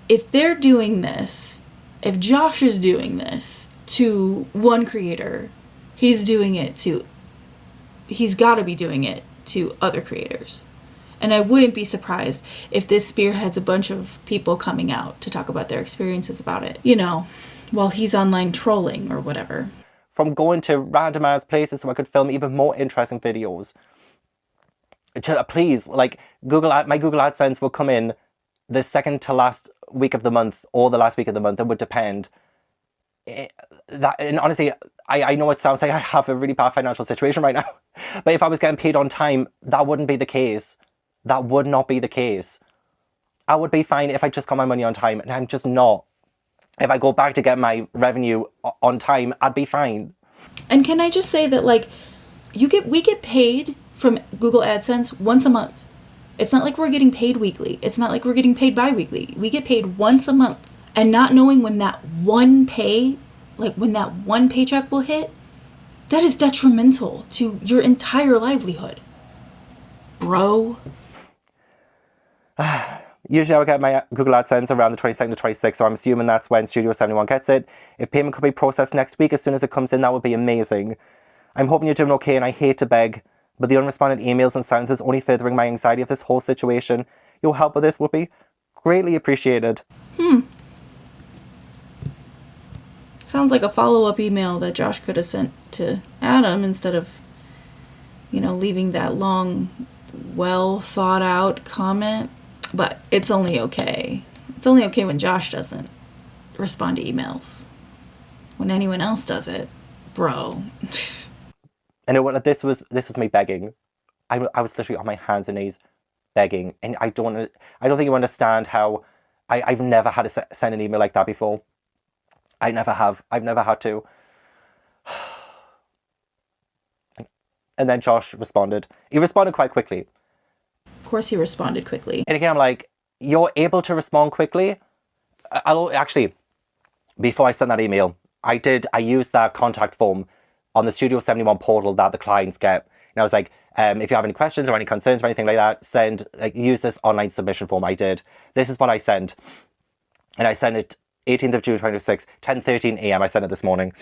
if they're doing this, if Josh is doing this to one creator, he's got to be doing it to other creators. And I wouldn't be surprised if this spearheads a bunch of people coming out to talk about their experiences about it, while he's online trolling or whatever. From going to random ass places so I could film even more interesting videos. Please, my Google AdSense will come in the second to last week of the month or the last week of the month. It would depend. And honestly, I know it sounds like I have a really bad financial situation right now, but if I was getting paid on time, that wouldn't be the case. That would not be the case. I would be fine if I just got my money on time, and I'm just not. If I go back to get my revenue on time, I'd be fine. And can I just say that we get paid from Google AdSense once a month. It's not like we're getting paid weekly. It's not like we're getting paid bi-weekly. We get paid once a month. And not knowing when that one paycheck will hit, that is detrimental to your entire livelihood. Bro. Usually I would get my Google AdSense around the 22nd to 26th, so I'm assuming that's when Studio 71 gets it. If payment could be processed next week as soon as it comes in, that would be amazing. I'm hoping you're doing okay, and I hate to beg, but the unresponded emails and sounds is only furthering my anxiety of this whole situation. Your help with this would be greatly appreciated. Sounds like a follow-up email that Josh could have sent to Adam instead of, leaving that long, well thought out comment. But it's only okay. It's only okay when Josh doesn't respond to emails. When anyone else does it, bro. And this was me begging. I was literally on my hands and knees begging, and I don't think you understand how I've never had to send an email like that before. I never have. I've never had to. And then Josh responded. He responded quite quickly. Of course he responded quickly. And again, I'm like, you're able to respond quickly? Actually, before I sent that email, I used that contact form on the Studio 71 portal that the clients get. And I was like, if you have any questions or any concerns or anything like that, use this online submission form. I did. This is what I sent. And I sent it 18th of June 2026, 10:13 a.m. I sent it this morning.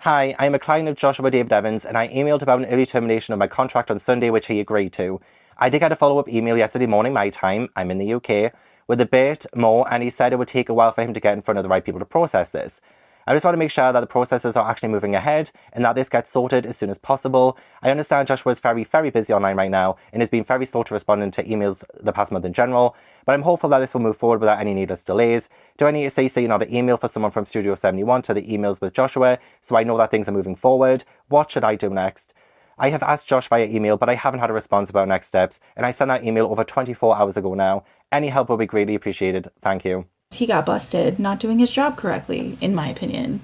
Hi, I am a client of Joshua David Evans, and I emailed about an early termination of my contract on Sunday, which he agreed to. I did get a follow-up email yesterday morning, my time, I'm in the UK, with a bit more, and he said it would take a while for him to get in front of the right people to process this. I just want to make sure that the processes are actually moving ahead and that this gets sorted as soon as possible. I understand Joshua is very, very busy online right now and has been very slow to responding to emails the past month in general, but I'm hopeful that this will move forward without any needless delays. Do I need to say another email for someone from Studio 71 to the emails with Joshua so I know that things are moving forward? What should I do next? I have asked Josh via email, but I haven't had a response about next steps, and I sent that email over 24 hours ago now. Any help will be greatly appreciated. Thank you. He got busted not doing his job correctly, in my opinion.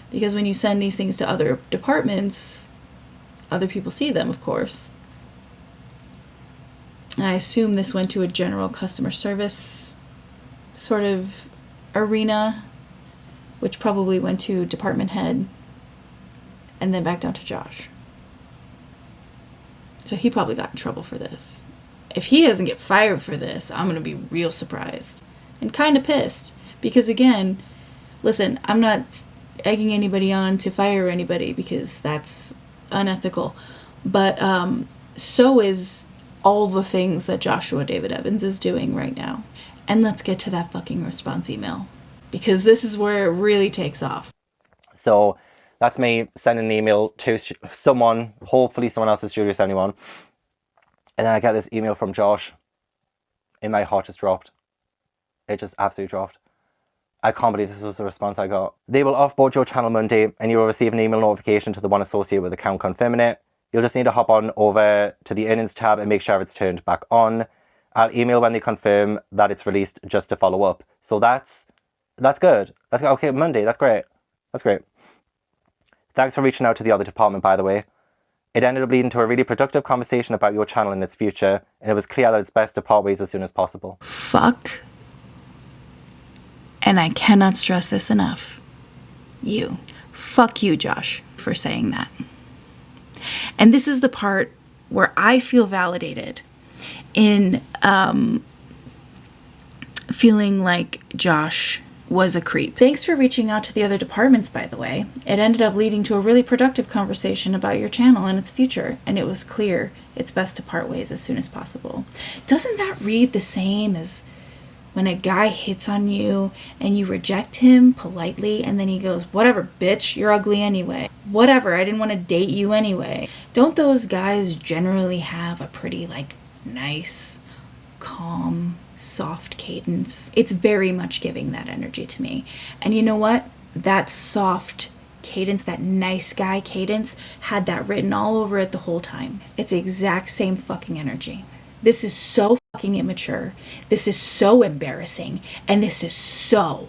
Because when you send these things to other departments, other people see them, of course. And I assume this went to a general customer service sort of arena, which probably went to department head and then back down to Josh. So he probably got in trouble for this. If he doesn't get fired for this, I'm going to be real surprised and kind of pissed. Because again, listen, I'm not egging anybody on to fire anybody because that's unethical. But so is all the things that Joshua David Evans is doing right now. And let's get to that fucking response email. Because this is where it really takes off. So that's me sending an email to someone, hopefully someone else at Studio 71. And then I get this email from Josh. And my heart just dropped. It just absolutely dropped. I can't believe this was the response I got. They will offboard your channel Monday and you will receive an email notification to the one associated with the account confirming it. You'll just need to hop on over to the earnings tab and make sure it's turned back on. I'll email when they confirm that it's released just to follow up. So that's good. That's okay, Monday, that's great. That's great. Thanks for reaching out to the other department, by the way. It ended up leading to a really productive conversation about your channel and its future, and it was clear that it's best to part ways as soon as possible. Fuck. And I cannot stress this enough. You. Fuck you, Josh, for saying that. And this is the part where I feel validated in feeling like Josh was a creep. Thanks for reaching out to the other departments, by the way. It ended up leading to a really productive conversation about your channel and its future, and it was clear it's best to part ways as soon as possible. Doesn't that read the same as when a guy hits on you and you reject him politely and then he goes, whatever, bitch, you're ugly anyway. Whatever, I didn't want to date you anyway. Don't those guys generally have a pretty, nice, calm, soft cadence? It's very much giving that energy to me. And you know what? That soft cadence, that nice guy cadence, had that written all over it the whole time. It's the exact same fucking energy. This is so fucking immature. This is so embarrassing. And this is so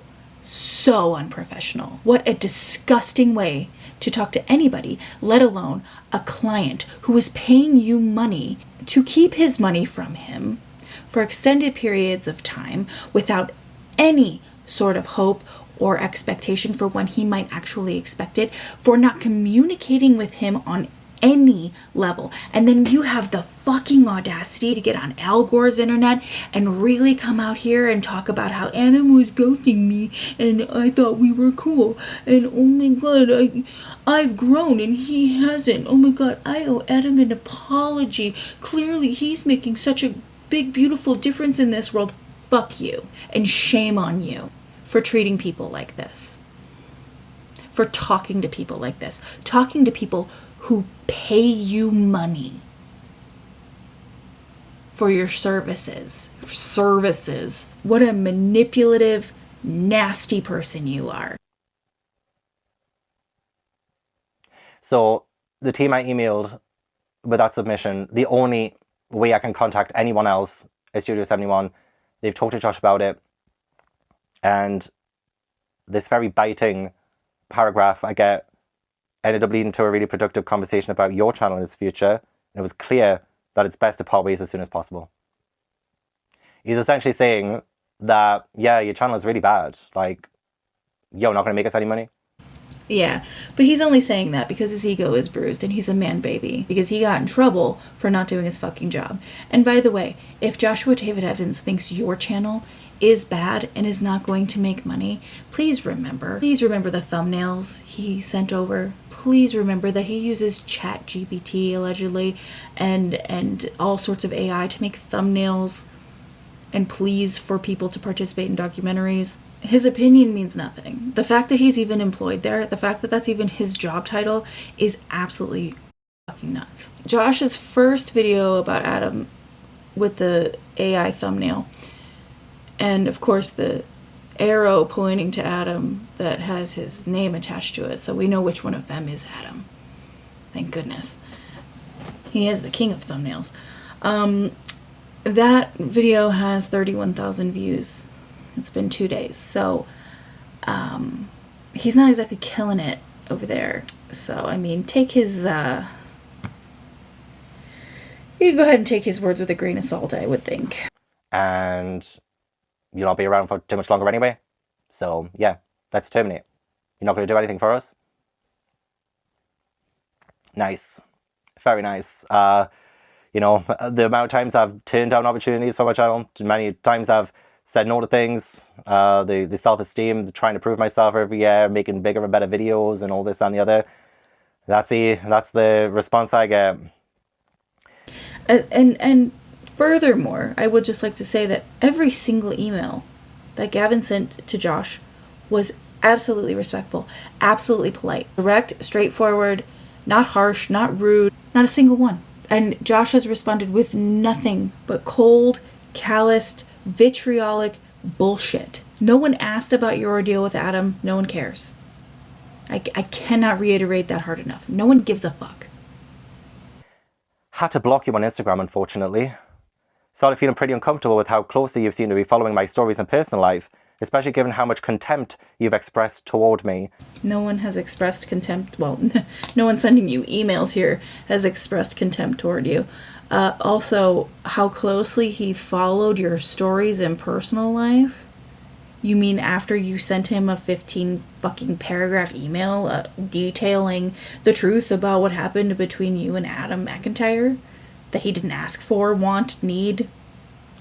unprofessional. What a disgusting way to talk to anybody, let alone a client who is paying you money to keep his money from him for extended periods of time without any sort of hope or expectation for when he might actually expect it, for not communicating with him on any level. And then you have the fucking audacity to get on Al Gore's internet and really come out here and talk about how Adam was ghosting me and I thought we were cool. And oh my god, I've grown and he hasn't. Oh my god, I owe Adam an apology. Clearly he's making such a big, beautiful difference in this world. Fuck you. And shame on you for treating people like this. for talking to people like this, talking to people who pay you money for your services. What a manipulative, nasty person you are. So the team I emailed with that submission, the only way I can contact anyone else is Studio 71. They've talked to Josh about it. And this very biting paragraph I get ended up leading to a really productive conversation about your channel in its future. And it was clear that it's best to part ways as soon as possible. He's essentially saying that, yeah, your channel is really bad. Like, you're not going to make us any money. Yeah, but he's only saying that because his ego is bruised and he's a man baby. Because he got in trouble for not doing his fucking job. And by the way, if Joshua David Evans thinks your channel is bad and is not going to make money, please remember the thumbnails he sent over. Please remember that he uses ChatGPT allegedly and all sorts of AI to make thumbnails and pleas for people to participate in documentaries. His opinion means nothing. The fact that he's even employed there, the fact that that's even his job title, is absolutely fucking nuts. Josh's first video about Adam with the AI thumbnail, and of course the arrow pointing to Adam that has his name attached to it, so we know which one of them is Adam. Thank goodness. He is the king of thumbnails. That video has 31,000 views. It's been 2 days, so he's not exactly killing it over there. So, I mean, take his, you can go ahead and take his words with a grain of salt, I would think. And you'll not be around for too much longer anyway. So, yeah, let's terminate. You're not going to do anything for us? Nice. Very nice. You know, the amount of times I've turned down opportunities for my channel, many times I've said no to things, the self-esteem, trying to prove myself every year, making bigger and better videos and all this and the other. That's the response I get. And furthermore, I would just like to say that every single email that Gavin sent to Josh was absolutely respectful, absolutely polite, direct, straightforward, not harsh, not rude, not a single one. And Josh has responded with nothing but cold, calloused, vitriolic bullshit. No one asked about your ordeal with Adam. No one cares. I cannot reiterate that hard enough. No one gives a fuck. Had to block you on Instagram, unfortunately. Started feeling pretty uncomfortable with how closely you've seemed to be following my stories and personal life, especially given how much contempt you've expressed toward me. No one has expressed contempt. Well, no one sending you emails here has expressed contempt toward you. Also, how closely he followed your stories in personal life? You mean after you sent him a 15 fucking paragraph email detailing the truth about what happened between you and Adam McIntyre? That he didn't ask for, want, need,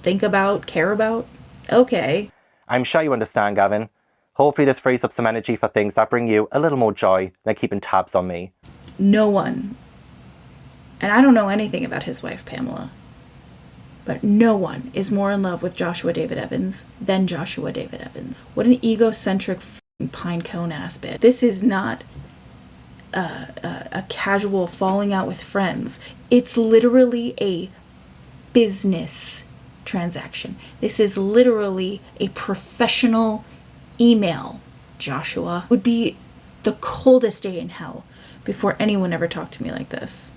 think about, care about? Okay. I'm sure you understand, Gavin. Hopefully this frees up some energy for things that bring you a little more joy than keeping tabs on me. No one, and I don't know anything about his wife, Pamela, but no one is more in love with Joshua David Evans than Joshua David Evans. What an egocentric pinecone ass bitch. This is not a casual falling out with friends. It's literally a business transaction. This is literally a professional email. Joshua would be the coldest day in hell before anyone ever talked to me like this,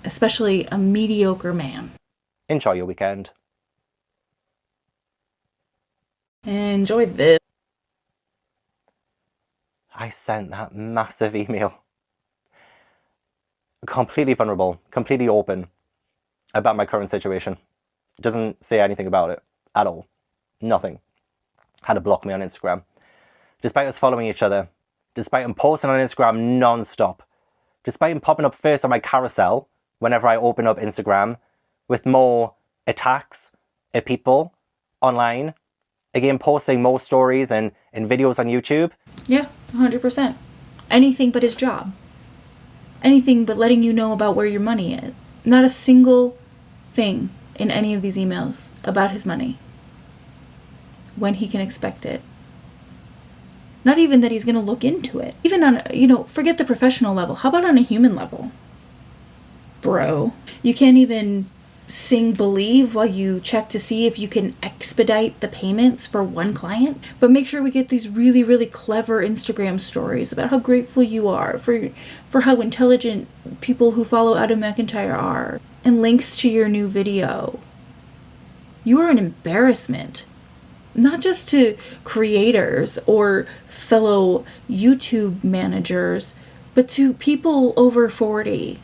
especially a mediocre man. Enjoy your weekend. Enjoy this. I sent that massive email. Completely vulnerable, completely open about my current situation. Doesn't say anything about it at all. Nothing. Had to block me on Instagram. Despite us following each other, despite him posting on Instagram non-stop, despite him popping up first on my carousel whenever I open up Instagram, with more attacks at people online, again posting more stories and videos on YouTube. Yeah, 100%. Anything but his job. Anything but letting you know about where your money is. Not a single thing in any of these emails about his money. When he can expect it. Not even that he's going to look into it. Even on, you know, forget the professional level. How about on a human level? Bro, you can't even sing Believe while you check to see if you can expedite the payments for one client. But make sure we get these really, really clever Instagram stories about how grateful you are for how intelligent people who follow Adam McIntyre are, and links to your new video. You are an embarrassment, not just to creators or fellow YouTube managers, but to people over 40.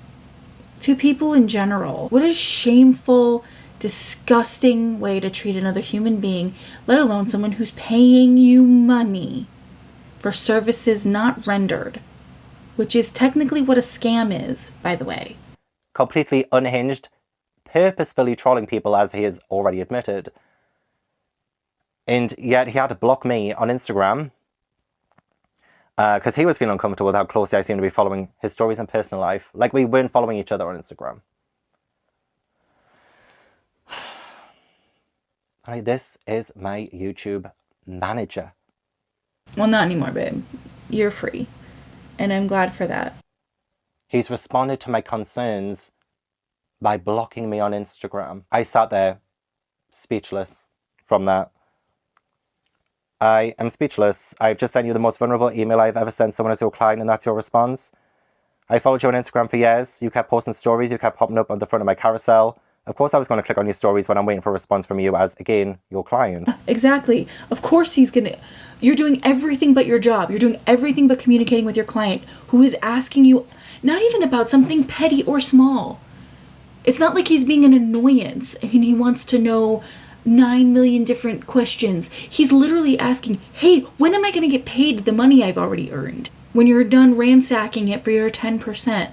To people in general. What a shameful, disgusting way to treat another human being, let alone someone who's paying you money for services not rendered, which is technically what a scam is, by the way. Completely unhinged, purposefully trolling people, as he has already admitted. And yet he had to block me on Instagram because he was feeling uncomfortable with how closely I seemed to be following his stories and personal life. Like we weren't following each other on Instagram. Alright, this is my YouTube manager. Well, not anymore, babe. You're free. And I'm glad for that. He's responded to my concerns by blocking me on Instagram. I sat there speechless from that. I am speechless. I've just sent you the most vulnerable email I've ever sent someone as your client, and that's your response. I followed you on Instagram for years. You kept posting stories. You kept popping up on the front of my carousel. Of course I was going to click on your stories when I'm waiting for a response from you as, again, your client. Exactly. Of course he's gonna... You're doing everything but your job. You're doing everything but communicating with your client, who is asking you not even about something petty or small. It's not like he's being an annoyance and he wants to know 9 million different questions. He's literally asking, hey, when am I going to get paid the money I've already earned? When you're done ransacking it for your 10%.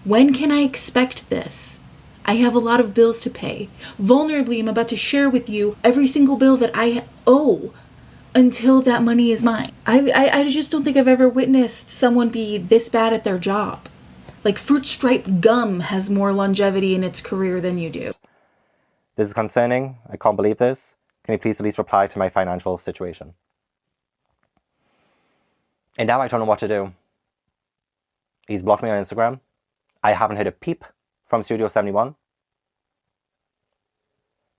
When can I expect this? I have a lot of bills to pay. Vulnerably, I'm about to share with you every single bill that I owe until that money is mine. I just don't think I've ever witnessed someone be this bad at their job. Like Fruit Stripe gum has more longevity in its career than you do. This is concerning. I can't believe this. Can you please at least reply to my financial situation? And now I don't know what to do. He's blocked me on Instagram. I haven't heard a peep from Studio 71.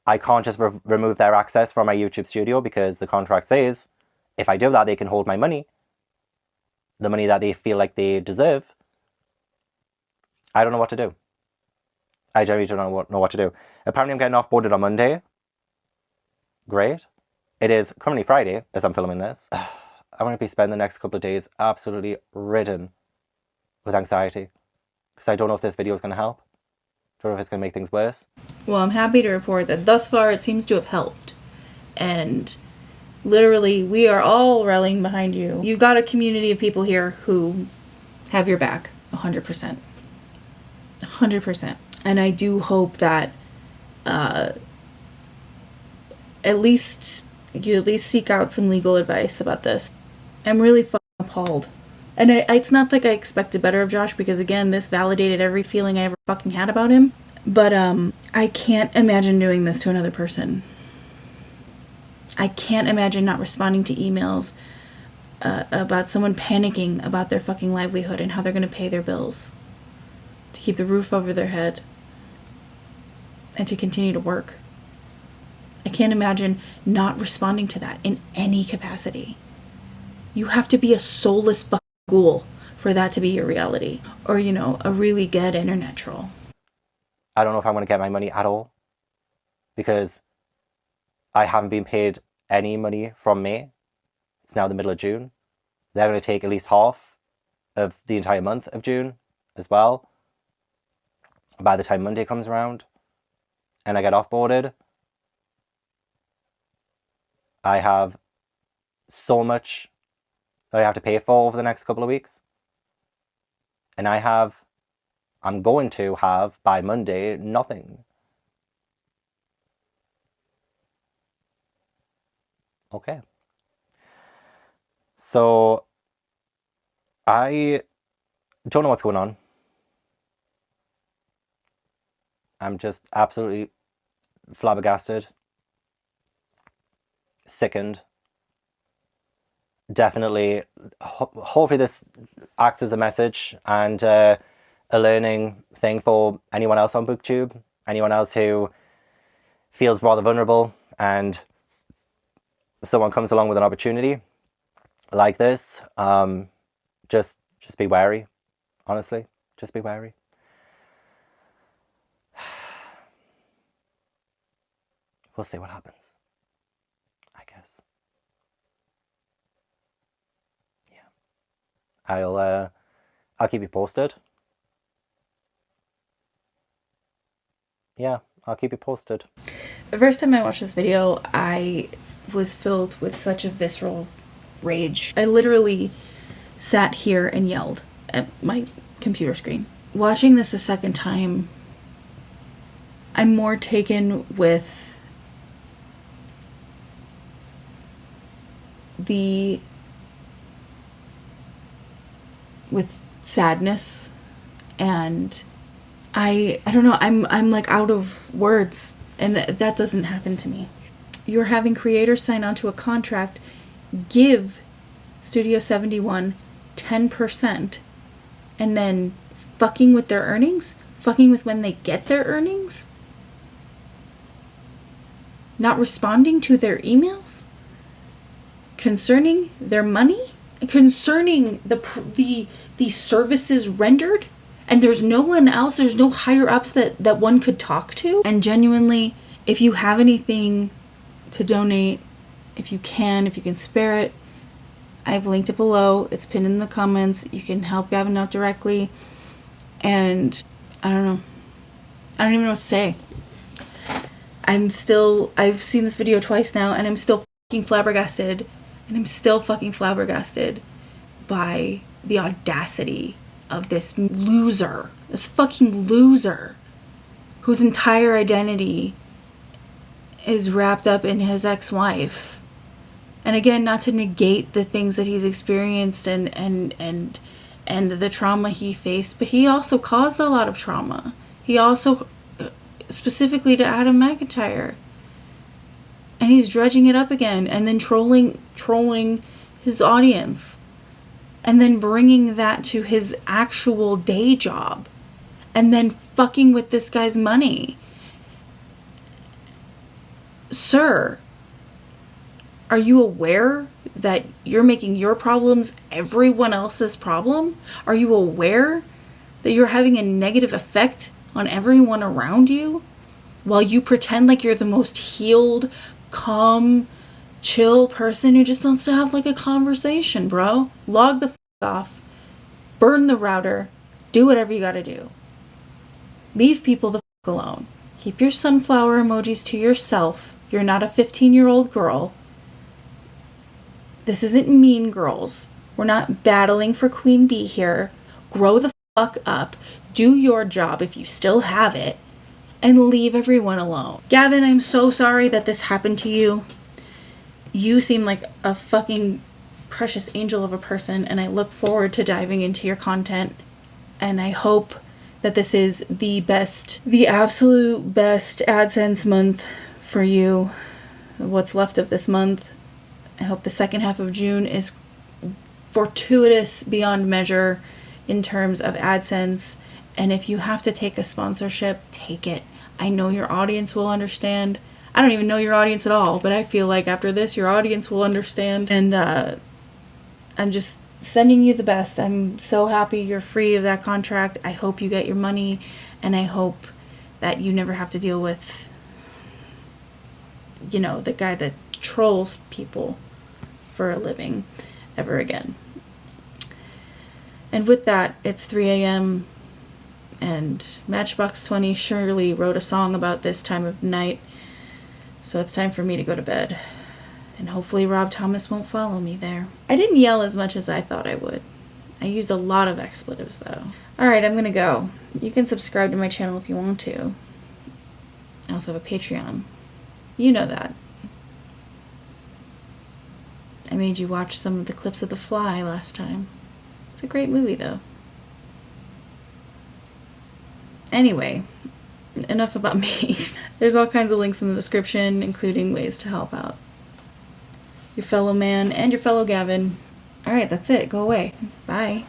I can't just remove their access from my YouTube studio because the contract says if I do that, they can hold my money. The money that they feel like they deserve. I don't know what to do. I genuinely don't know what to do. Apparently I'm getting offboarded on Monday. Great. It is currently Friday as I'm filming this. I'm going to be spending the next couple of days absolutely ridden with anxiety. Because I don't know if this video is going to help. I don't know if it's going to make things worse. Well, I'm happy to report that thus far it seems to have helped. And literally, we are all rallying behind you. You've got a community of people here who have your back 100%. 100%. And I do hope that at least you seek out some legal advice about this. I'm really fucking appalled. And it's not like I expected better of Josh, because again, this validated every feeling I ever fucking had about him. But I can't imagine doing this to another person. I can't imagine not responding to emails about someone panicking about their fucking livelihood and how they're going to pay their bills, to keep the roof over their head, and to continue to work. I can't imagine not responding to that in any capacity. You have to be a soulless fucking ghoul for that to be your reality. Or, you know, a really good internet troll. I don't know if I'm going to get my money at all. Because I haven't been paid any money from May. It's now the middle of June. They're going to take at least half of the entire month of June as well. By the time Monday comes around and I get offboarded, I have so much that I have to pay for over the next couple of weeks. And I'm going to have by Monday nothing. Okay. So I don't know what's going on. I'm just absolutely flabbergasted, sickened, definitely, hopefully this acts as a message and a learning thing for anyone else on BookTube, anyone else who feels rather vulnerable and someone comes along with an opportunity like this. Just be wary, honestly. Just be wary. We'll see what happens, I guess. Yeah. I'll keep you posted. Yeah, I'll keep you posted. The first time I watched this video, I was filled with such a visceral rage. I literally sat here and yelled at my computer screen. Watching this a second time, I'm more taken with sadness, and I don't know, I'm like out of words, and that doesn't happen to me. You're having creators sign onto a contract, give Studio 71 10%, and then fucking with their earnings, fucking with when they get their earnings, not responding to their emails concerning their money, concerning the services rendered, and there's no one else, there's no higher ups that one could talk to. And genuinely, if you have anything to donate, if you can spare it, I've linked it below. It's pinned in the comments. You can help Gavin out directly. And I don't even know what to say. I've seen this video twice now, and I'm still fucking flabbergasted. And I'm still fucking flabbergasted by the audacity of this loser, this fucking loser, whose entire identity is wrapped up in his ex-wife. And again, not to negate the things that he's experienced and the trauma he faced, but he also caused a lot of trauma. He also, specifically to Adam McIntyre. And he's dredging it up again, and then trolling his audience, and then bringing that to his actual day job, and then fucking with this guy's money. Sir, are you aware that you're making your problems everyone else's problem? Are you aware that you're having a negative effect on everyone around you while you pretend like you're the most healed, calm, chill person who just wants to have like a conversation, bro? Log the f*** off, burn the router, do whatever you gotta do. Leave people the f*** alone. Keep your sunflower emojis to yourself. You're not a 15-year-old girl. This isn't Mean Girls. We're not battling for Queen Bee here. Grow the fuck up. Do your job if you still have it. And leave everyone alone. Gavin, I'm so sorry that this happened to you. You seem like a fucking precious angel of a person, and I look forward to diving into your content. And I hope that this is the absolute best AdSense month for you. What's left of this month. I hope the second half of June is fortuitous beyond measure in terms of AdSense. And if you have to take a sponsorship, take it. I know your audience will understand. I don't even know your audience at all, but I feel like after this, your audience will understand. And I'm just sending you the best. I'm so happy you're free of that contract. I hope you get your money, and I hope that you never have to deal with, the guy that trolls people for a living ever again. And with that, it's 3 a.m. and Matchbox 20 surely wrote a song about this time of night. So it's time for me to go to bed. And hopefully Rob Thomas won't follow me there. I didn't yell as much as I thought I would. I used a lot of expletives though. Alright, I'm gonna go. You can subscribe to my channel if you want to. I also have a Patreon. You know that. I made you watch some of the clips of The Fly last time. It's a great movie though. Anyway, enough about me. There's all kinds of links in the description, including ways to help out. your fellow man, and your fellow Gavin. All right, that's it. Go away. Bye.